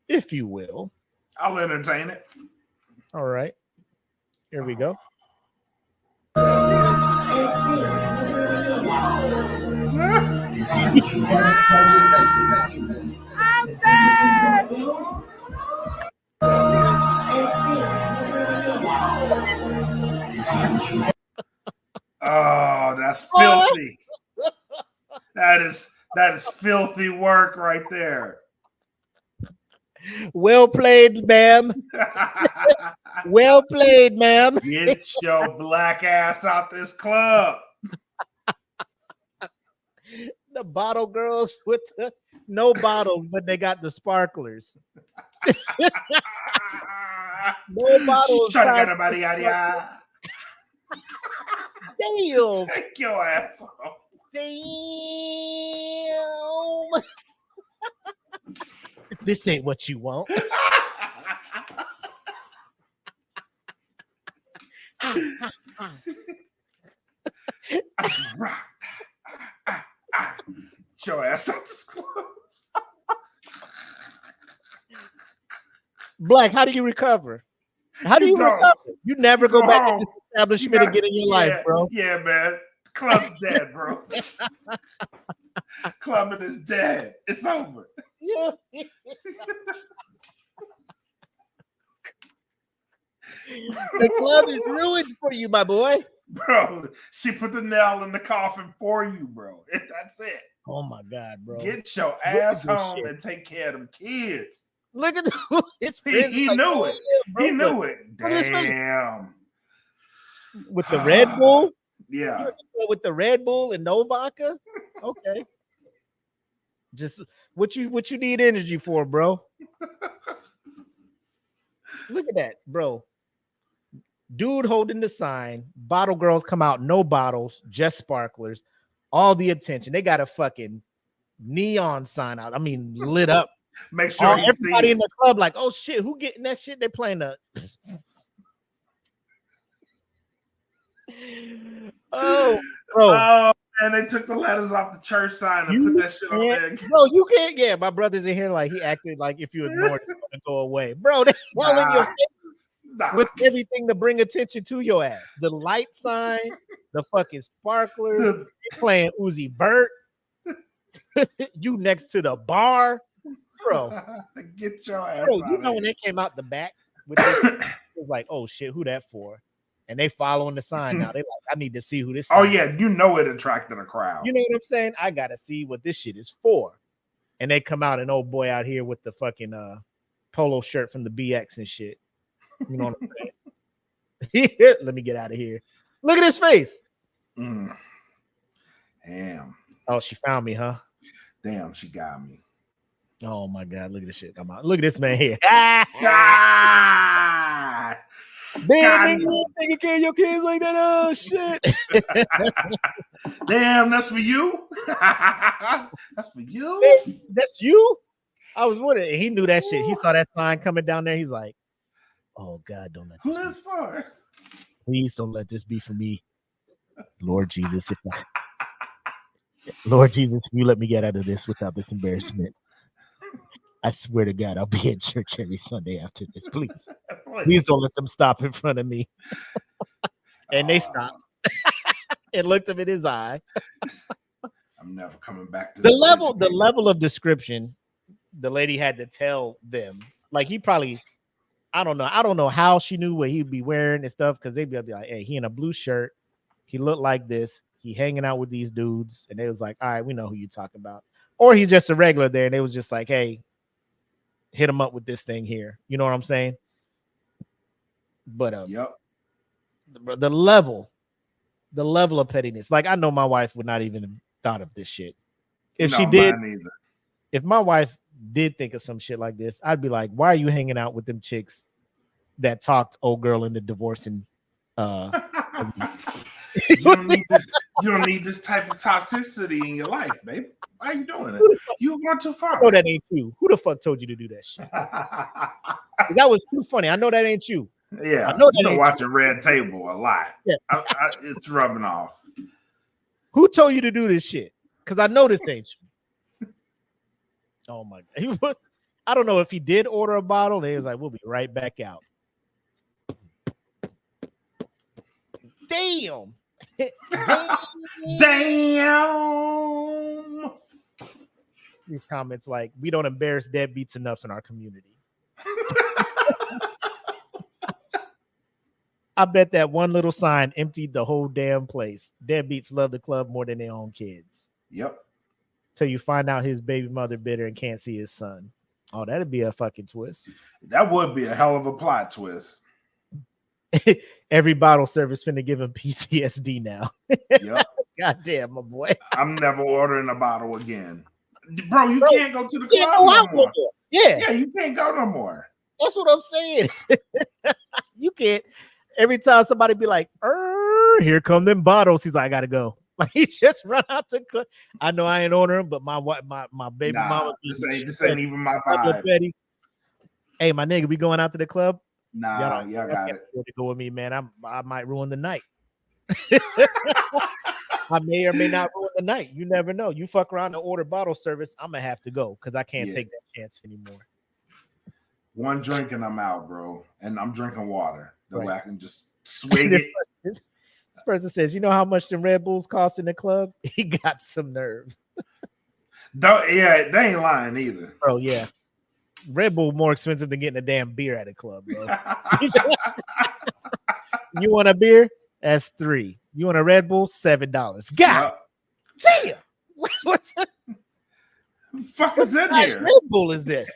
A: if you will,
B: I'll entertain it.
A: all right, here we go.
B: Oh, that's filthy. That is filthy work right there.
A: Well played, ma'am. Well played, ma'am.
B: Get your black ass out this club.
A: The bottle girls with the no bottles, but they got the sparklers. No bottles.
B: Shut up, everybody. Damn.
A: Damn.
B: Take your ass off.
A: Damn. This ain't what you want.
B: Get your ass out this club.
A: Black, how do you recover? How do you
B: don't.
A: recover? You never go back
B: home.
A: to this establishment again in your life, bro.
B: Yeah, man. Club's dead, bro. Clubbing is dead. It's over.
A: Yeah. The club is ruined for you, my boy.
B: Bro, she put the nail in the coffin for you, bro. That's it.
A: Oh my God, bro.
B: Get your
A: Look at
B: ass
A: this
B: home
A: shit.
B: and take care of them kids.
A: Look at his
B: He
A: friends.
B: knew
A: like,
B: it.
A: yeah, bro,
B: He knew
A: look.
B: it.
A: Look at his face.
B: Damn.
A: With the Red Bull?
B: Yeah.
A: With the Red Bull and no vodka? Okay. Just what you need energy for, bro. Look at that, bro. Dude holding the sign. Bottle girls come out, no bottles, just sparklers. All the attention. They got a fucking neon sign out. I mean, lit up.
B: Make sure he
A: everybody
B: sees.
A: in the club, like, oh shit, who getting that shit? They playing the. Oh, bro.
B: Oh, and they took the letters off the church sign and put that shit on there.
A: Bro, you can't. Yeah, my brother's in here like he acted like if you ignore it, it's gonna go away, bro. They all in your face. with everything to bring attention to your ass. The light sign, the fucking sparklers, you playing Uzi Vert, you next to the bar, bro.
B: Get your ass
A: Bro,
B: out
A: you know
B: of
A: when
B: here.
A: they came out the back with this, it was like, oh shit, who that for? And they following the sign now. They like, I need to see who this.
B: Oh
A: sign
B: yeah,
A: is.
B: you know it attracted a crowd.
A: You know what I'm saying? I gotta see what this shit is for. And they come out, an old boy out here with the fucking polo shirt from the BX and shit. You know what I'm saying? Let me get out of here. Look at his face.
B: Mm. Damn.
A: Oh, she found me, huh?
B: Damn, she got me.
A: Oh my god, look at this shit. Come on. Look at this man here.
B: Ah!
A: Damn, nigga, taking care of your kids like that. Oh shit.
B: Damn, that's for you. That's for you.
A: That's you? I was wondering. He knew that shit. He saw that sign coming down there. He's like, oh God, don't let
B: Who
A: this be.
B: is for?
A: Please don't let this be for me. Lord Jesus, Lord Jesus, if you let me get out of this without this embarrassment, I swear to God, I'll be in church every Sunday after this. Please. Please don't let them stop in front of me. And they stopped and looked him in his eye.
B: I'm never coming back to
A: The
B: this
A: level of description the lady had to tell them. Like he probably, I don't know how she knew what he'd be wearing and stuff, because they'd be like, hey, he in a blue shirt, he looked like this, he hanging out with these dudes, and they was like, all right, we know who you talking about. Or he's just a regular there, and they was just like, hey, hit him up with this thing here. You know what I'm saying? But
B: Yep.
A: the level of pettiness. Like I know my wife would not even have thought of this shit. If she did, if my wife did think of some shit like this, I'd be like, why are you hanging out with them chicks that talked old girl into divorcing?
B: You don't need this type of toxicity in your life, babe. Why are you doing it? You going too far.
A: I know that ain't you. Who the fuck told you to do that shit? That was too funny. I know that ain't you.
B: Yeah,
A: I know that
B: you've been
A: ain't
B: watching Red Table a lot.
A: Yeah.
B: It's rubbing off.
A: Who told you to do this shit? Because I know this ain't you. Oh my God. I don't know if he did order a bottle. They was like, we'll be right back out. Damn.
B: Damn.
A: These comments like, we don't embarrass deadbeats enough in our community. I bet that one little sign emptied the whole damn place. Deadbeats love the club more than their own kids.
B: Yep.
A: Till you find out his baby mother bitter and can't see his son. Oh, that'd be a fucking twist.
B: That would be a hell of a plot twist.
A: Every bottle service finna give him PTSD now.
B: Yep.
A: God damn, my boy.
B: I'm never ordering a bottle again. Bro, you can't go to the club
A: Go
B: no
A: out
B: more.
A: no more. Yeah,
B: you can't go no more.
A: that's what I'm saying. You can't. Every time somebody be like, here come them bottles, he's like, I gotta go. Like he just run out the club. I know I ain't ordering, but my baby mama.
B: This ain't even my vibe.
A: Hey, my nigga, we going out to the club?
B: Nah, y'all got it.
A: To go with me, man. I might ruin the night. I may or may not ruin the night. You never know. You fuck around and order bottle service, I'm gonna have to go because I can't take that chance anymore.
B: One drink and I'm out, bro. And I'm drinking water. That way I can just
A: swig it. This person says, you know how much the Red Bulls cost in the club? He got some nerve.
B: Yeah, they ain't lying either.
A: Bro, yeah. Red Bull more expensive than getting a damn beer at a club, bro. You want a beer? That's $3. You want a Red Bull? $7. God damn. What's
B: the fuck is in here?
A: Red Bull is this?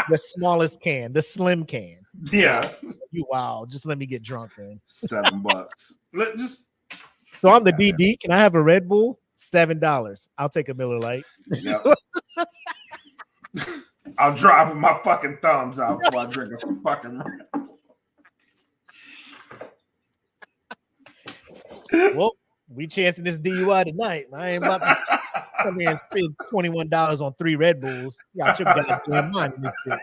A: The smallest can, the slim can.
B: Yeah.
A: You wow. Just let me get drunk, man.
B: $7.
A: So I'm the DD. Can I have a Red Bull? $7. I'll take a Miller Lite.
B: Yep. I'll drive with my fucking thumbs out before I drink a fucking Red Bull.
A: Well, we chancing this DUI tonight. I ain't about to come here and spend $21 on 3 Red Bulls. Y'all should have got damn mind in this shit.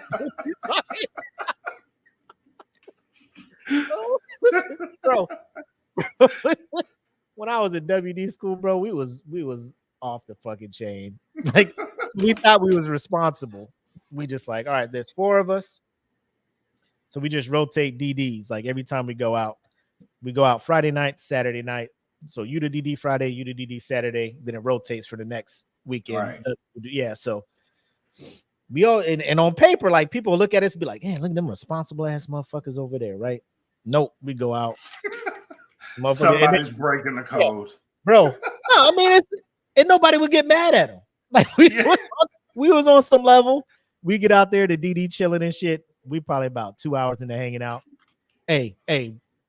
A: Bro. When I was at WD school, bro, we was off the fucking chain. Like we thought we was responsible. We just like, all right, there's 4 of us. So we just rotate DDs. Like every time we go out Friday night, Saturday night. So you the DD Friday, you the DD Saturday. Then it rotates for the next weekend.
B: Right.
A: Yeah. So we all and on paper, like people look at us and be like, "Man, look at them responsible ass motherfuckers over there, right?" Nope, we go out.
B: Somebody's breaking the code,
A: bro. No, I mean and nobody would get mad at them. Like we was on some level. We get out there, the DD chilling and shit. We probably about 2 hours into hanging out. Hey,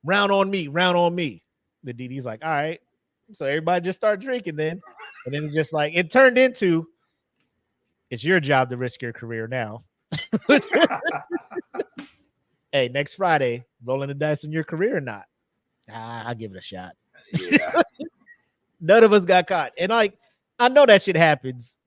A: round on me. The DD's like, all right. So everybody just start drinking then. And then it's just like it turned into it's your job to risk your career now. Hey, next Friday, rolling the dice in your career or not? I'll give it a shot.
B: Yeah.
A: None of us got caught. And like, I know that shit happens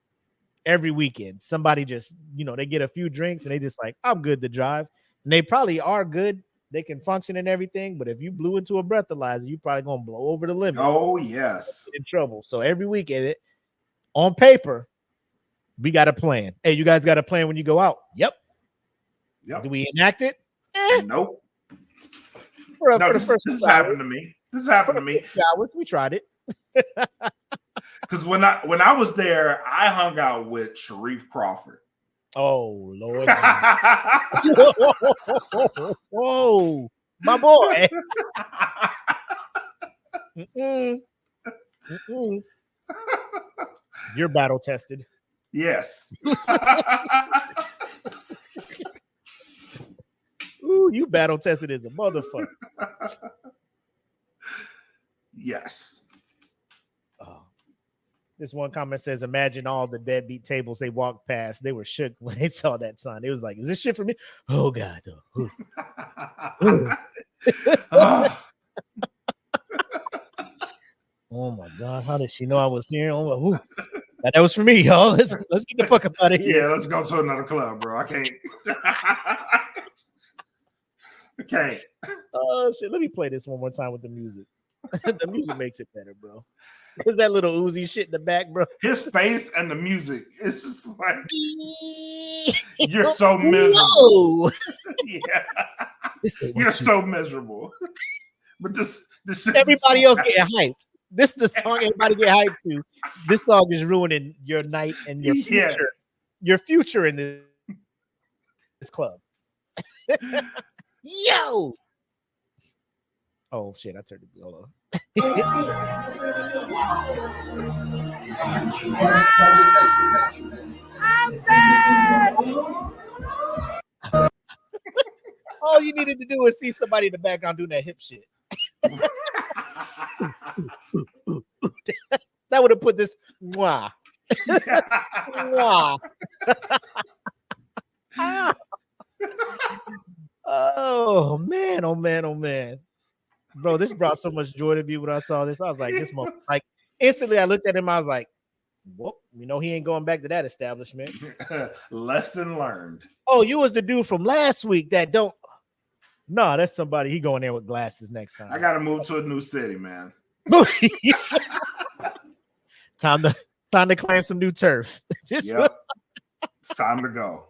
A: every weekend. Somebody just, they get a few drinks and they just like, I'm good to drive. And they probably are good. They can function and everything. But if you blew into a breathalyzer, you probably going to blow over the limit.
B: Oh, yes.
A: In trouble. So every weekend, on paper, we got a plan. Hey, you guys got a plan when you go out? Yep. Do we enact it?
B: Nope.
A: This
B: has happened to me. This happened to me.
A: Hours, we tried it.
B: Because when I was there, I hung out with Sharif Crawford.
A: Oh Lord! Whoa, my boy! You're battle tested.
B: Yes.
A: Ooh, you battle tested as a motherfucker.
B: Yes.
A: Oh. This one comment says, imagine all the deadbeat tables they walked past. They were shook when they saw that sign. It was like, is this shit for me? Oh, God. Oh, my God. How did she know I was here? Oh, that was for me, y'all. Let's get the fuck up out of here.
B: Yeah, let's go to another club, bro. I can't. I can't.
A: Oh, shit. Let me play this one more time with the music. The music makes it better, bro. There's that little Uzi shit in the back, bro.
B: His face and the music, it's just like you're so miserable. Yeah, you're so miserable. But this
A: everybody else get hyped. This is the song everybody get hyped to. This song is ruining your night and your future. Yeah. Your future in this club. Yo. Oh shit! I turned the hold on. All you needed to do is see somebody in the background doing that hip shit. That would have put this. Mwah. Mwah. Oh man! Oh man! Oh man! Bro, this brought so much joy to me when I saw this. I was like, this moment, like instantly I looked at him, I was like, whoop, he ain't going back to that establishment.
B: Lesson learned.
A: Oh, you was the dude from last week that don't. No, that's somebody. He going there with glasses next time.
B: I gotta move to a new city, man.
A: Time to claim some new turf.
B: Yep. It's time to go.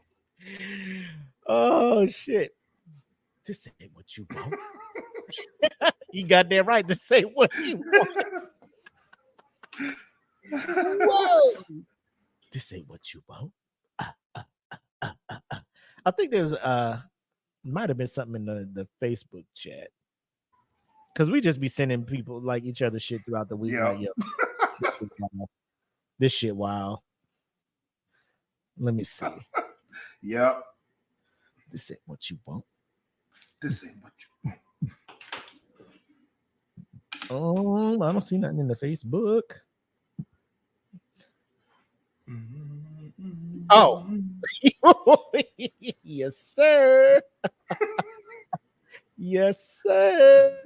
A: Oh shit. This ain't what you want. You got that right to say what you want. Whoa! This ain't what you want. I think there's might have been something in the Facebook chat because we just be sending people like each other shit throughout the week.
B: Yep.
A: Like, this shit wild. Let me see.
B: Yep.
A: This ain't what you want.
B: This ain't what you want.
A: Oh, I don't see nothing in the Facebook. Oh, yes, sir. Yes, sir.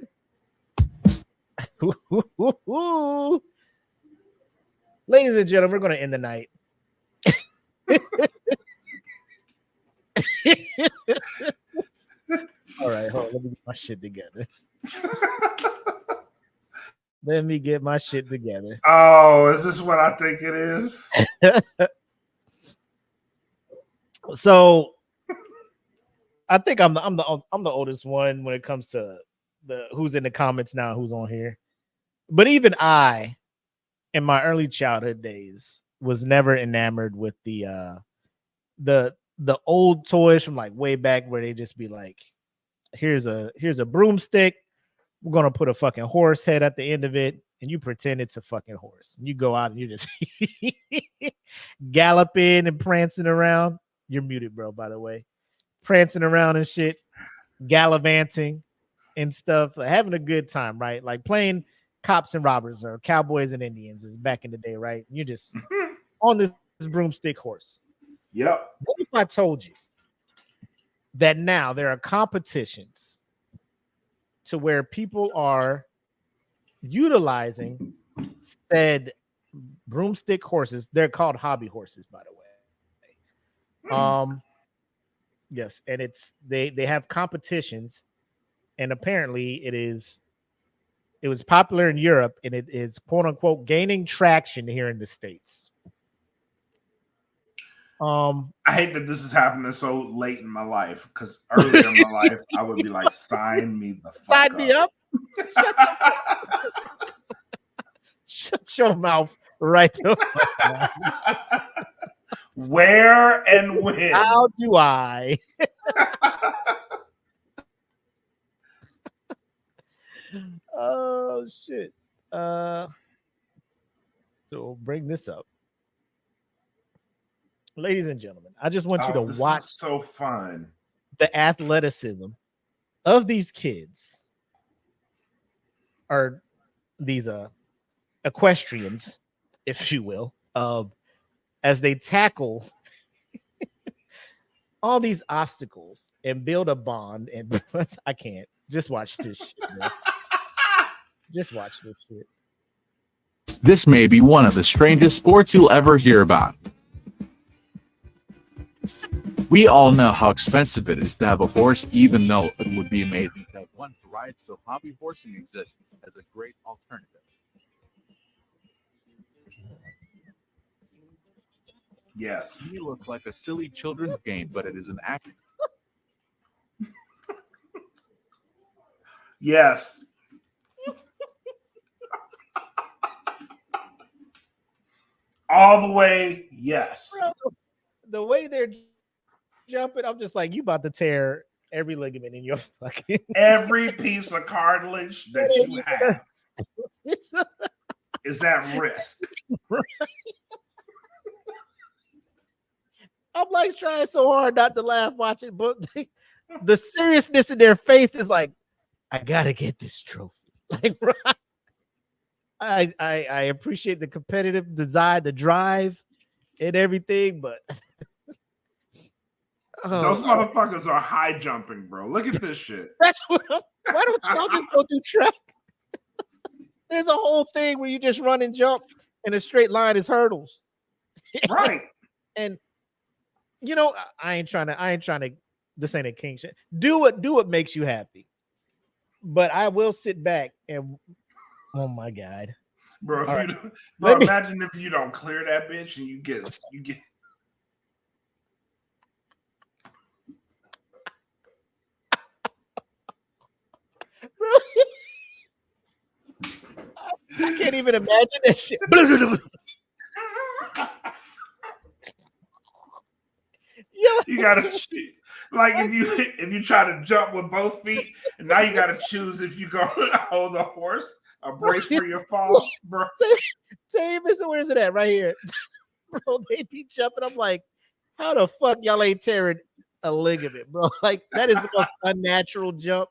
A: Ladies and gentlemen, we're going to end the night. All right, hold on. Let me get my shit together. Let me get my shit together.
B: Oh, is this what I think it is?
A: So I think I'm the oldest one when it comes to the who's in the comments now, who's on here. But even I, in my early childhood days, was never enamored with the old toys from like way back where they just be like, here's a broomstick. We're gonna put a fucking horse head at the end of it, and you pretend it's a fucking horse. And you go out and you just galloping and prancing around. You're muted, bro, by the way. Prancing around and shit, gallivanting and stuff, having a good time, right? Like playing cops and robbers or cowboys and Indians is back in the day, right? You're just on this broomstick horse.
B: Yep.
A: What if I told you that now there are competitions to where people are utilizing said broomstick horses? They're called hobby horses, by the way. Yes, and it's they have competitions, and apparently it was popular in Europe, and it is quote unquote gaining traction here in the States.
B: I hate that this is happening so late in my life, because earlier in my life I would be like, sign me the fuck
A: Sign me up. Shut your mouth right there.
B: Where and when?
A: How do I? Oh shit. So we'll bring this up. Ladies and gentlemen, I just want you to
B: this
A: watch
B: looks so fun.
A: the athleticism of these kids, or these equestrians, if you will, as they tackle all these obstacles and build a bond. And I can't just watch this shit, bro. Just watch this shit.
I: This may be one of the strangest sports you'll ever hear about. We all know how expensive it is to have a horse, even though it would be amazing to have one to ride, so hobby horsing exists as a great alternative.
B: Yes.
I: It may look like a silly children's game, but it is an act.
B: Yes. All the way, yes.
A: Bro, the way they're jumping, I'm just like, you about to tear every ligament in your fucking
B: Every piece of cartilage that you have is at risk.
A: I'm like trying so hard not to laugh watching, but the seriousness in their face is like, I gotta get this trophy. Like, bro, I appreciate the competitive desire, the drive, and everything, but
B: Those motherfuckers are high jumping, bro. Look at this shit.
A: That's what. Why don't y'all just go do track? There's a whole thing where you just run and jump, and a straight line is hurdles.
B: Right.
A: And you know, I ain't trying to. This ain't a king shit. Do what makes you happy. But I will sit back and, oh my god,
B: bro! If
A: right.
B: you don't, bro, imagine if you don't clear that bitch and you get.
A: I can't even imagine that shit.
B: Yeah, you gotta like if you try to jump with both feet, and now you gotta choose if you go hold a horse, a brace for your fall, bro.
A: Where is it at? Right here, bro. They be jumping. I'm like, how the fuck y'all ain't tearing a ligament, bro? Like that is the most unnatural jump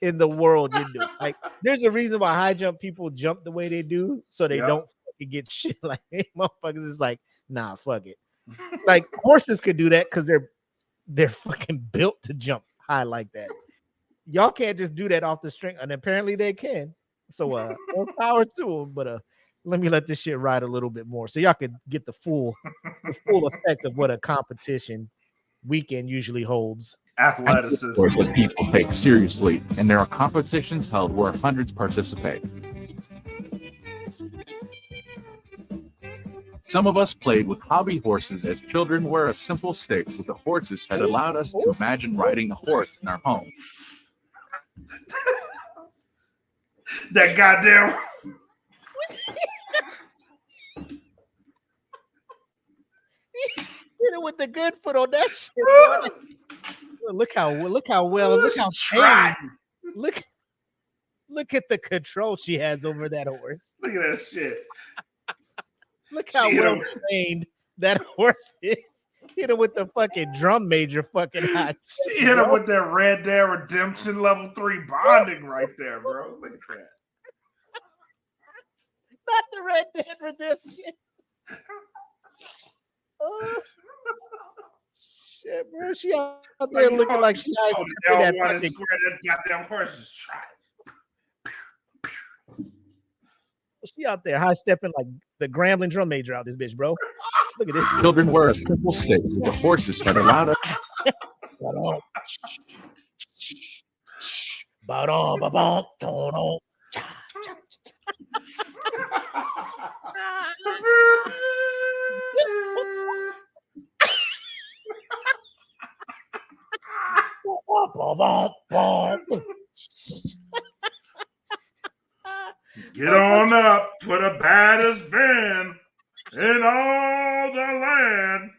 A: in the world. You do. Like, there's a reason why high jump people jump the way they do, so they don't fucking get shit. Like motherfuckers is like, nah, fuck it. Like horses could do that because they're fucking built to jump high like that. Y'all can't just do that off the string, and apparently they can. So more power to them. But let me let this shit ride a little bit more so y'all can get the full effect of what a competition weekend usually holds.
B: Athleticism
I: That people take seriously, and there are competitions held where hundreds participate. Some of us played with hobby horses as children where a simple stick with the horses had allowed us to imagine riding a horse in our home.
B: That goddamn.
A: Hit it with the good foot on that shit. Boy. Look how well, look how trained. Look at the control she has over that horse.
B: Look at that shit.
A: Look how well trained that horse is. Hit him with the fucking drum major fucking high.
B: She hit him with that Red Dead Redemption level 3 bonding right there, bro. Look at that.
A: Not the Red Dead Redemption. Oh, shit, bro. She out there looking like she has
B: that goddamn horse is trying.
I: She out there high stepping like the Grambling drum major out this bitch, bro. Look at this. Children were a simple state with the horses that allowed us.
B: Get on up for the baddest band in all the land.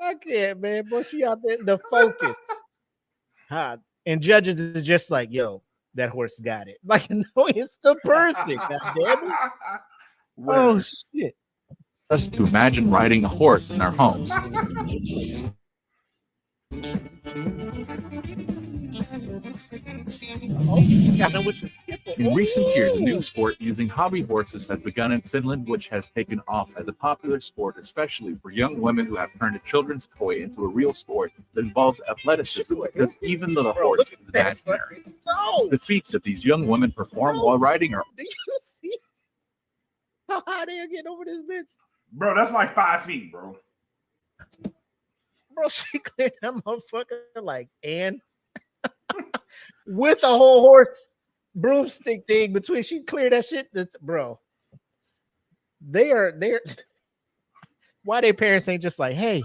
A: I can't, man. But she out there, the focus. And judges is just like, yo, that horse got it. Like, no, it's the person. God damn it. Oh, shit.
I: Us to imagine riding a horse in our homes. In recent years, a new sport using hobby horses has begun in Finland, which has taken off as a popular sport, especially for young women who have turned a children's toy into a real sport that involves athleticism, because even though the horse is imaginary, the feats that these young women perform while riding are...
A: Do you see how high they're getting over this bitch?
B: Bro, that's like 5 feet, bro.
A: Bro, she cleared that motherfucker like, and with a whole horse broomstick thing between. She cleared that shit. That's, bro. They're why their parents ain't just like, hey,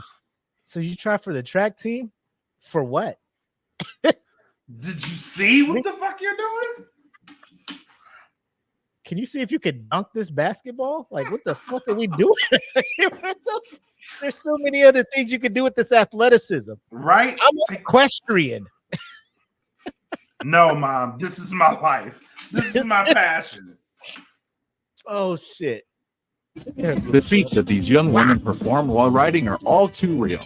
A: so you try for the track team? For what?
B: Did you see what the fuck you're doing?
A: Can you see if you could dunk this basketball? Like, what the fuck are we doing? There's so many other things you can do with this athleticism.
B: Right?
A: I'm equestrian.
B: No, Mom, this is my life. This is my passion.
A: Oh, shit.
I: The feats that these young women perform while riding are all too real.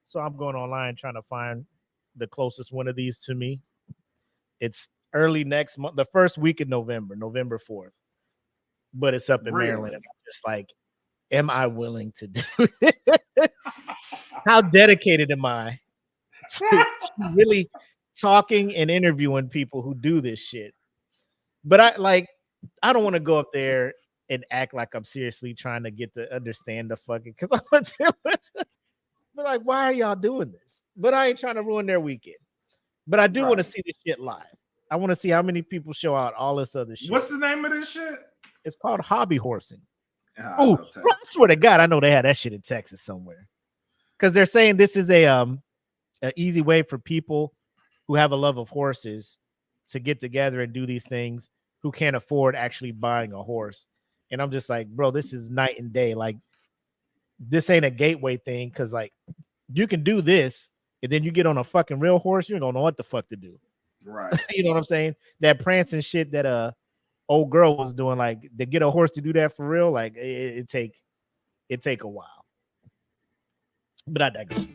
A: So I'm going online trying to find the closest one of these to me. It's early next month, the first week in November 4th. But it's up in Maryland. And I'm just like, am I willing to do it? How dedicated am I to really talking and interviewing people who do this shit? But I don't want to go up there and act like I'm seriously trying to get to understand the fucking, because I'm but like, why are y'all doing this? But I ain't trying to ruin their weekend. But I do want to see this shit live. I want to see how many people show out all this other shit.
B: What's the name of this shit?
A: It's called hobby horsing. Oh, I swear to God, I know they had that shit in Texas somewhere. Because they're saying this is a easy way for people who have a love of horses to get together and do these things who can't afford actually buying a horse. And I'm just like, bro, this is night and day. Like, this ain't a gateway thing, because like you can do this and then you get on a fucking real horse, you don't know what the fuck to do.
B: Right.
A: You know what I'm saying? That prancing shit that old girl was doing, like, to get a horse to do that for real, like it take a while. But I digress.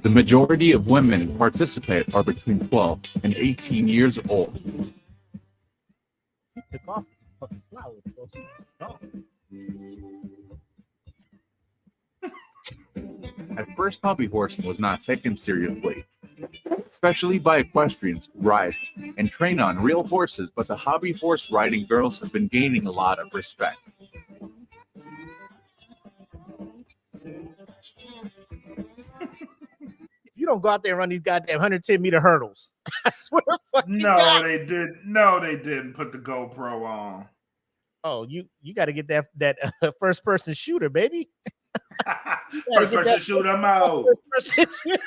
I: The majority of women who participate are between 12 and 18 years old.
A: Took off the fucking flowers. Oh.
I: At first, hobby horsing was not taken seriously, especially by equestrians who ride and train on real horses, but the hobby horse riding girls have been gaining a lot of respect.
A: You don't go out there and run these goddamn 110-meter hurdles. I swear to fucking
B: No,
A: God.
B: they did. No, they didn't put the GoPro on.
A: Oh, you got to get that first person shooter, baby.
B: First person shooter mode.
A: First person shooter.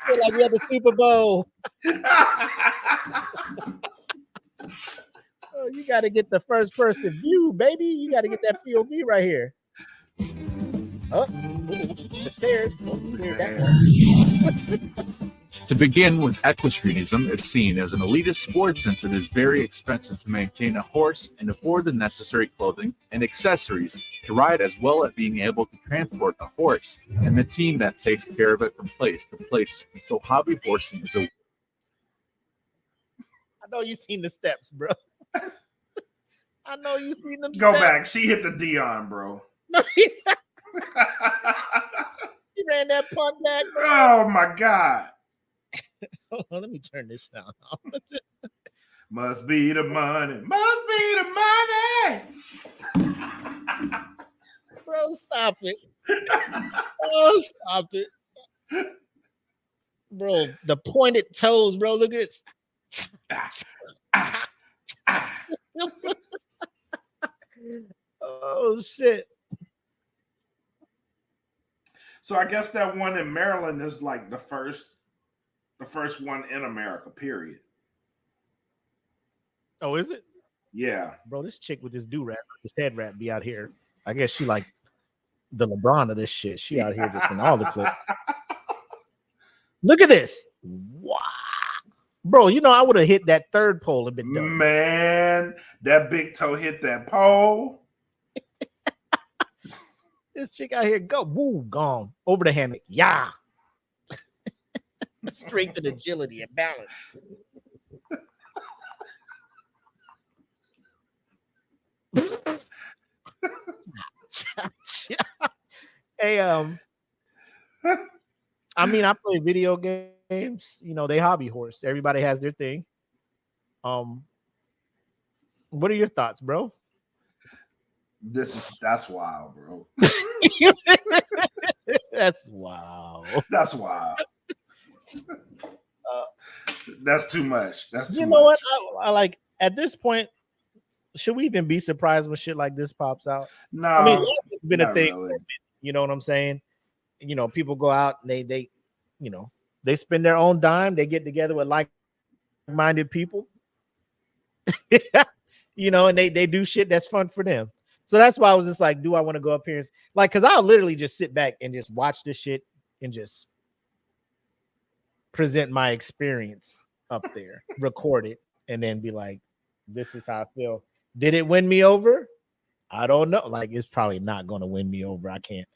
A: Feel like we had the Super Bowl. Oh, you got to get the first person view, baby. You got to get that POV right here. Oh, the stairs. Oh, there that.
I: To begin with, equestrianism is seen as an elitist sport since it is very expensive to maintain a horse and afford the necessary clothing and accessories to ride, as well as being able to transport a horse and the team that takes care of it from place to place. So hobby horsing is a...
A: I know you've seen the steps, bro. I know you've seen them
B: Go
A: steps.
B: back. She hit the Dion, bro.
A: He ran that punt back, bro.
B: Oh my God.
A: Hold on, let me turn this down.
B: Must be the money. Must be the money.
A: Bro, stop it. Oh, stop it. Bro, the pointed toes, bro. Look at this. Oh, shit.
B: So I guess that one in Maryland is like the first one in America, period.
A: Oh, is it?
B: Yeah.
A: Bro, this chick with this do-rag, this head wrap be out here. I guess she like the LeBron of this shit. She out here just in all the clips. Look at this. Wow. Bro, you know, I would have hit that third pole and been done.
B: Man, that big toe hit that pole.
A: This chick out here, go, woo, gone. Over the hammock. Yeah. Strength and agility and balance. Hey, I mean, I play video games. You know, they hobby horse. Everybody has their thing. What are your thoughts, bro?
B: That's wild, bro.
A: That's wild.
B: That's wild. That's too much. That's too
A: you know
B: much.
A: what? I like at this point. Should we even be surprised when shit like this pops out?
B: No,
A: I mean, it's been a thing.
B: Really.
A: You know what I'm saying? You know, people go out and they, you know, they spend their own dime. They get together with like-minded people. You know, and they do shit that's fun for them. So that's why I was just like, do I want to go up here and like, because I'll literally just sit back and just watch this shit and just present my experience up there, record it, and then be like, this is how I feel. Did it win me over? I don't know. Like, it's probably not going to win me over. I can't.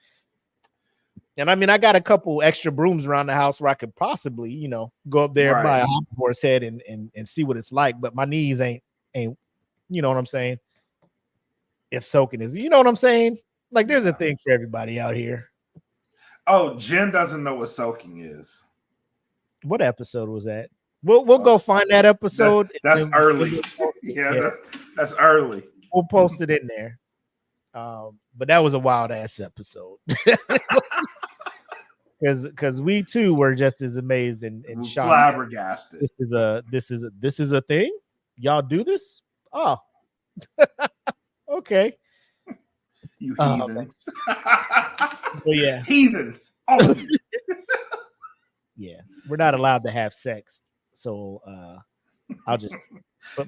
A: And I mean, I got a couple extra brooms around the house where I could possibly, you know, go up there and buy a hop horse head and see what it's like. But my knees ain't, you know what I'm saying? If soaking is, you know what I'm saying? Like, there's a thing for everybody out here.
B: Oh, Jen doesn't know what soaking is.
A: What episode was that? We'll go find that episode.
B: That's early. Yeah, that's early.
A: We'll post it in there. But that was a wild ass episode. Because we too were just as amazed and shocked.
B: Flabbergasted.
A: This is a thing. Y'all do this? Oh, okay.
B: You heathens.
A: But yeah,
B: heathens. Oh.
A: Yeah, we're not allowed to have sex, so I'll just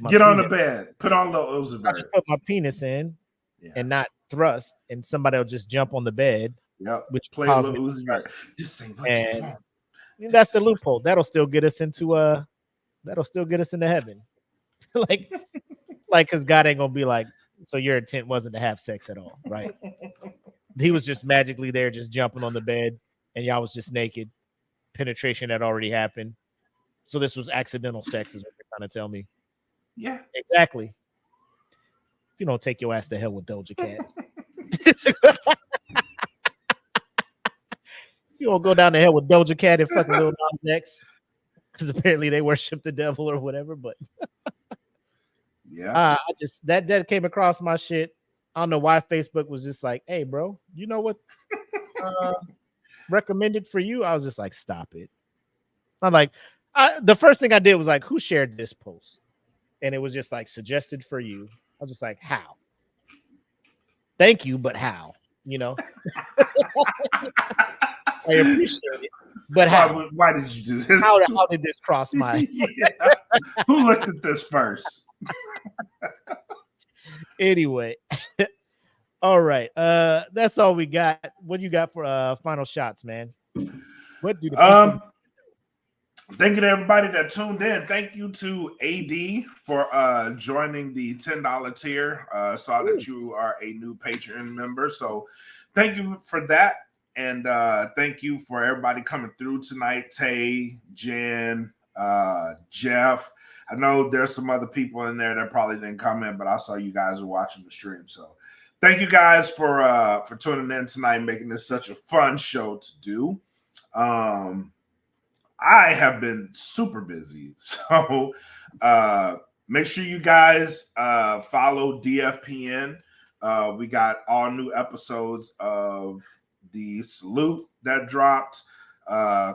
B: get on the bed. Put on Lil Uzi Vert.
A: Put my penis in and not thrust, and somebody will just jump on the bed.
B: Yep.
A: Which
B: play Lil Uzi Vert. Just say what you want.
A: That's the loophole. That'll still get us into heaven. like because God ain't gonna be like, so your intent wasn't to have sex at all, right? He was just magically there, just jumping on the bed, and y'all was just naked. Penetration had already happened. So this was accidental sex, is what you're trying to tell me.
B: Yeah.
A: Exactly. If you don't take your ass to hell with Doja Cat. You don't go down the hell with Doja Cat and fucking Lil Nas X. Because apparently they worship the devil or whatever, but
B: yeah.
A: I just that came across my shit. I don't know why Facebook was just like, hey, bro, you know what? recommended for you, I was just like, stop it. I'm like, the first thing I did was like, who shared this post? And it was just like suggested for you. I was just like, how? Thank you, but how? You know, I appreciate it, but how?
B: Why did you do this?
A: How did this cross my?
B: Yeah. Who looked at this first?
A: Anyway, all right. That's all we got. What you got for final shots, man? What do the
B: thank you to everybody that tuned in. Thank you to AD for joining the $10 tier. Saw that you are a new Patreon member, so thank you for that. And thank you for everybody coming through tonight. Tay, Jen, Jeff. I know there's some other people in there that probably didn't come in, but I saw you guys were watching the stream. So thank you guys for tuning in tonight, making this such a fun show to do. I have been super busy, so make sure you guys follow DFPN. We got all new episodes of The Salute that dropped.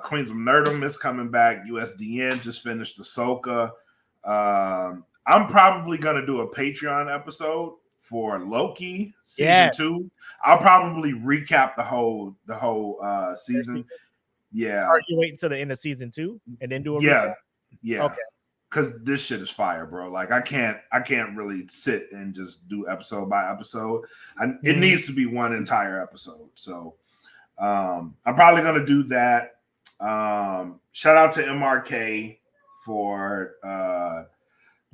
B: Queens of Nerdom is coming back. USDN just finished Ahsoka. I'm probably going to do a Patreon episode for Loki season 2. I'll probably recap the whole season. Yeah.
A: Are you waiting until the end of season 2 and then do a
B: recap?
A: Yeah. Okay.
B: Because this shit is fire, bro. Like I can't really sit and just do episode by episode. It needs to be one entire episode. So I'm probably gonna do that. Shout out to MRK for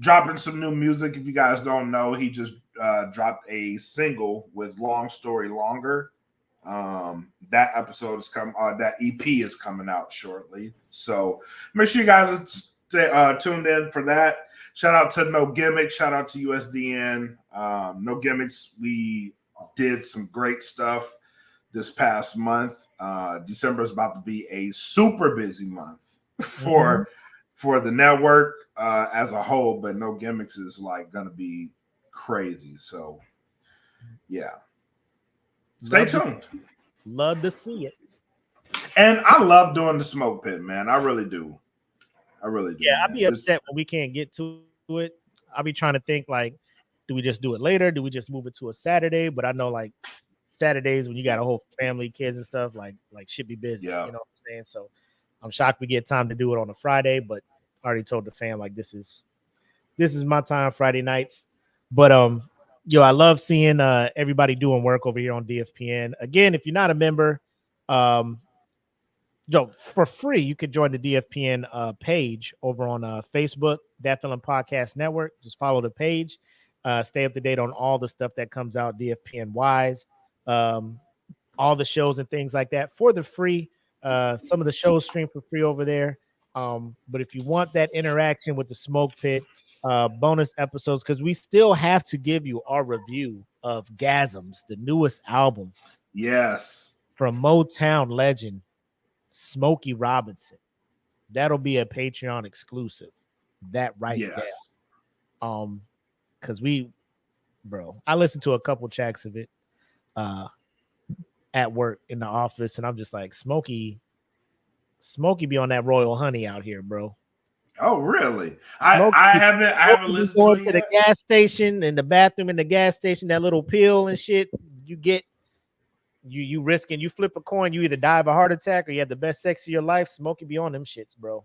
B: dropping some new music. If you guys don't know, he just dropped a single with Long Story Longer. That episode is that EP is coming out shortly. So make sure you guys stay tuned in for that. Shout out to No Gimmicks. Shout out to USDN. No Gimmicks. We did some great stuff this past month. December is about to be a super busy month for the network as a whole, but No Gimmicks is like going to be crazy. So yeah. Stay tuned.
A: Love to see it.
B: And I love doing the smoke pit, man. I really do.
A: Yeah, I'd be upset when we can't get to it. I'll be trying to think like, do we just do it later? Do we just move it to a Saturday? But I know like Saturdays when you got a whole family, kids and stuff, like should be busy.
B: Yeah.
A: You know what I'm saying? So I'm shocked we get time to do it on a Friday, but I already told the fam like this is my time Friday nights. But I love seeing everybody doing work over here on DFPN. Again, if you're not a member, for free, you could join the DFPN page over on Facebook, Dat Feeling Podcast Network. Just follow the page. Stay up to date on all the stuff that comes out DFPN wise, all the shows and things like that for the free. Some of the shows stream for free over there. But if you want that interaction with the Smoke Pit, bonus episodes, because we still have to give you our review of Gasms, the newest album.
B: Yes.
A: From Motown legend Smokey Robinson. That'll be a Patreon exclusive. That right there. Because I listened to a couple tracks of it at work in the office, and I'm just like, Smokey be on that Royal Honey out here, bro.
B: Oh, really? I haven't listened to it yet.
A: The gas station and the bathroom in the gas station, that little pill and shit you get. You risking, you flip a coin, you either die of a heart attack or you have the best sex of your life. Smokey be on them shits, bro.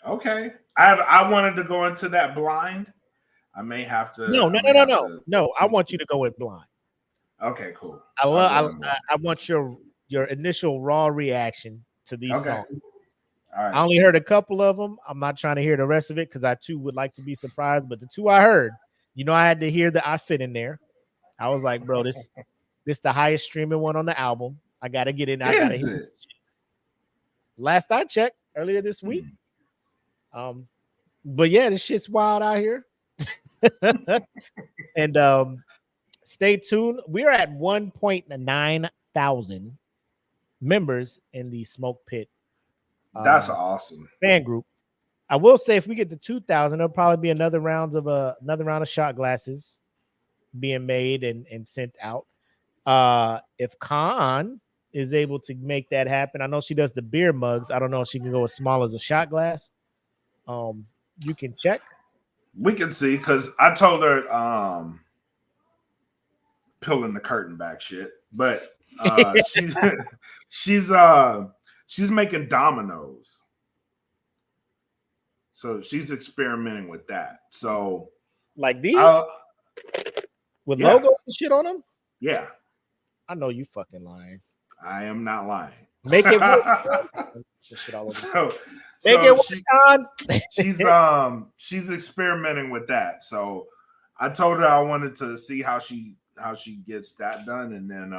B: Okay. I wanted to go into that blind. I may have to.
A: No. I want you to go in blind.
B: Okay, cool.
A: I want your initial raw reaction to these songs.
B: All right.
A: I only heard a couple of them. I'm not trying to hear the rest of it because I too would like to be surprised. But the two I heard, I had to hear the I Fit in there. I was like, bro, this the highest streaming one on the album. I gotta get in. I gotta hear it. Last I checked earlier this week. But yeah, this shit's wild out here. And stay tuned. We're at 1.9 thousand members in the Smoke Pit.
B: That's awesome
A: fan group. I will say if we get to 2,000, there'll probably be another round of shot glasses being made and sent out. If Khan is able to make that happen. I know she does the beer mugs. I don't know if she can go as small as a shot glass. You can check.
B: We can see, because I told her pulling the curtain back shit, but she's making dominoes. So she's experimenting with that. So
A: like these with
B: yeah.
A: logos and shit on them.
B: Yeah,
A: I know you fucking lying.
B: I am not lying.
A: Make it work. Make it work,
B: she's experimenting with that. So I told her I wanted to see how she gets that done, and then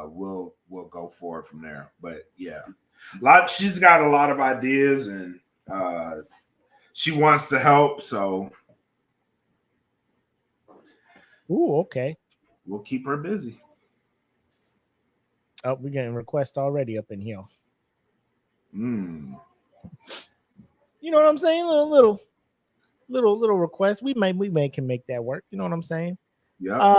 B: we'll go forward from there. But yeah, she's got a lot of ideas, and she wants to help. So
A: okay.
B: We'll keep her busy.
A: Oh, we're getting requests already up in here.
B: You
A: know what I'm saying? Little request. We can make that work. You know what I'm saying?
B: Yeah.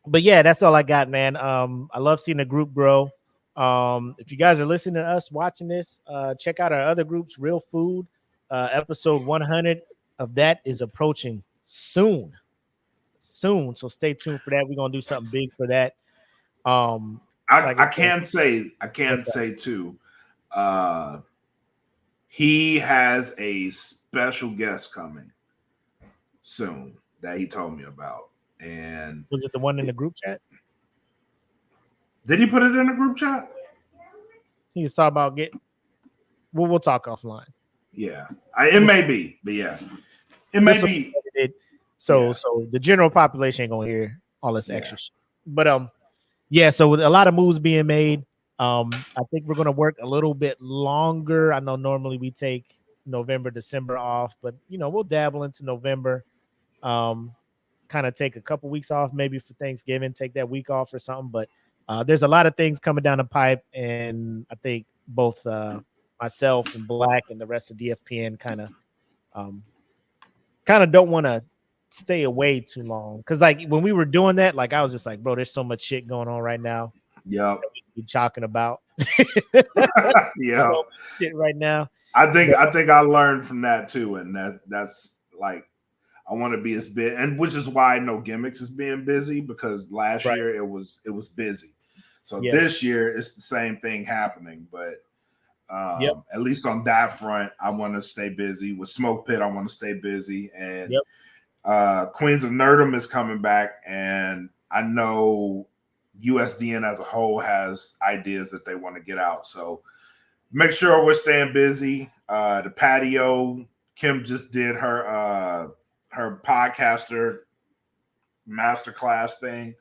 A: But yeah, that's all I got, man. I love seeing the group grow. If you guys are listening to us watching this, check out our other groups, Real Food. Episode 100 of that is approaching soon. So stay tuned for that. We're gonna do something big for that.
B: I can say too. He has a special guest coming soon that he told me about. And
A: was it the one in the group chat?
B: Did he put it in the group chat?
A: He was talking about we'll talk offline.
B: Yeah, it may be, but yeah, it may be.
A: So the general population ain't gonna hear all this extra shit. But yeah, so with a lot of moves being made, I think we're gonna work a little bit longer. I know normally we take November, December off, but we'll dabble into November. Kind of take a couple weeks off, maybe for Thanksgiving, take that week off or something. But there's a lot of things coming down the pipe, and I think both myself and Black and the rest of DFPN kind of don't want to stay away too long, because like when we were doing that, like I was just like, bro, there's so much shit going on right now.
B: Yeah,
A: we talking about.
B: Yeah,
A: shit right now.
B: I think I learned from that too, and that's like I want to be as big, and which is why No Gimmicks is being busy, because last year it was busy. So this year it's the same thing happening, but at least on that front, I want to stay busy. With Smoke Pit, I want to stay busy, and Queens of Nerdum is coming back, and I know USDN as a whole has ideas that they want to get out. So make sure we're staying busy. The patio, Kim just did her podcaster masterclass thing,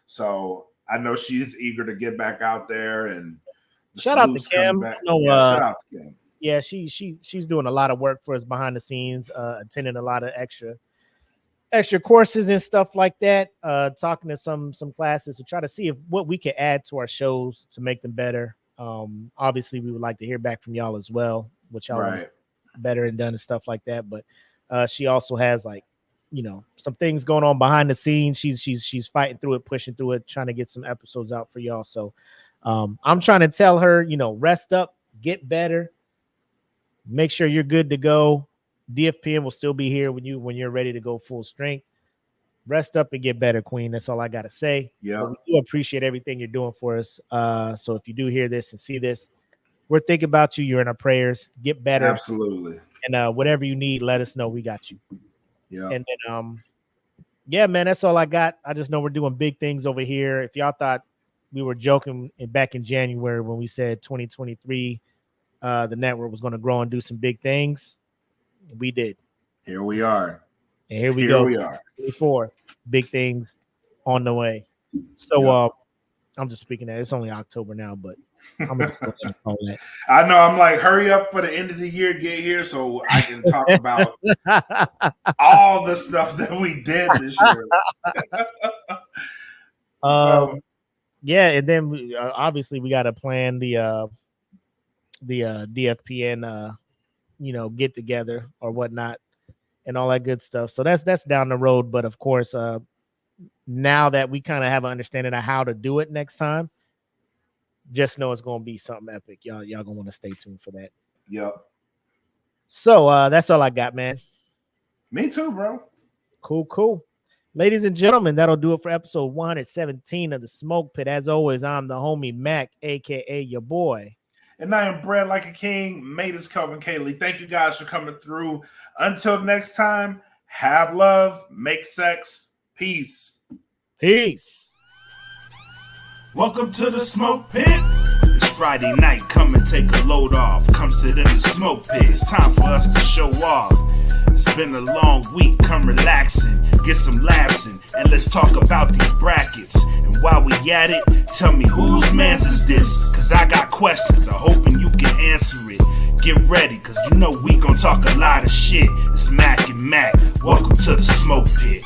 B: so I know she's eager to get back out there. And
A: shout out to Kim.
B: Shout out to Kim.
A: Yeah, she's doing a lot of work for us behind the scenes, attending a lot of extra courses and stuff like that, talking to some classes to try to see what we can add to our shows to make them better. Obviously we would like to hear back from y'all as well, which y'all want better and done and stuff like that. But she also has some things going on behind the scenes. She's fighting through it, pushing through it, trying to get some episodes out for y'all. So I'm trying to tell her, rest up, get better, make sure you're good to go. DFPN will still be here when you're ready to go full strength. Rest up and get better, Queen. That's all I gotta say.
B: Yeah,
A: we do appreciate everything you're doing for us. So if you do hear this and see this, we're thinking about you. You're in our prayers. Get better,
B: absolutely.
A: And whatever you need, let us know. We got you.
B: Yeah.
A: And then yeah, man, that's all I got. I just know we're doing big things over here. If y'all thought we were joking back in January when we said 2023, the network was going to grow and do some big things, we did.
B: Here we are.
A: And here we go.
B: We are.
A: 24 big things on the way. So I'm just speaking that it's only October now, but I'm just going to call that.
B: I know. I'm like, hurry up for the end of the year, get here so I can talk about all the stuff that we did this year.
A: Yeah, and then obviously we got to plan the DFPN get together or whatnot and all that good stuff. So that's down the road. But of course, now that we kind of have an understanding of how to do it next time, just know it's gonna be something epic. Y'all gonna want to stay tuned for that.
B: Yep.
A: So that's all I got, man.
B: Me too, bro.
A: Cool. Ladies and gentlemen, that'll do it for episode 117 of the Smoke Pit. As always, I'm the homie Mac, aka your boy.
B: And I am bred like a king. Made us Kelvin Kaylee. Thank you guys for coming through. Until next time, have love, make sex, peace. Welcome to the Smoke Pit. It's Friday night. Come and take a load off. Come sit in the Smoke Pit. It's time for us to show off. It's been a long week. Come relaxing, get some laughs in, and let's talk about these brackets. And while we at it, tell me whose man's is this? Cause I got questions. I'm hoping you can answer it. Get ready, cause you know we gon' talk a lot of shit. It's Mac and Mac. Welcome to the Smoke Pit.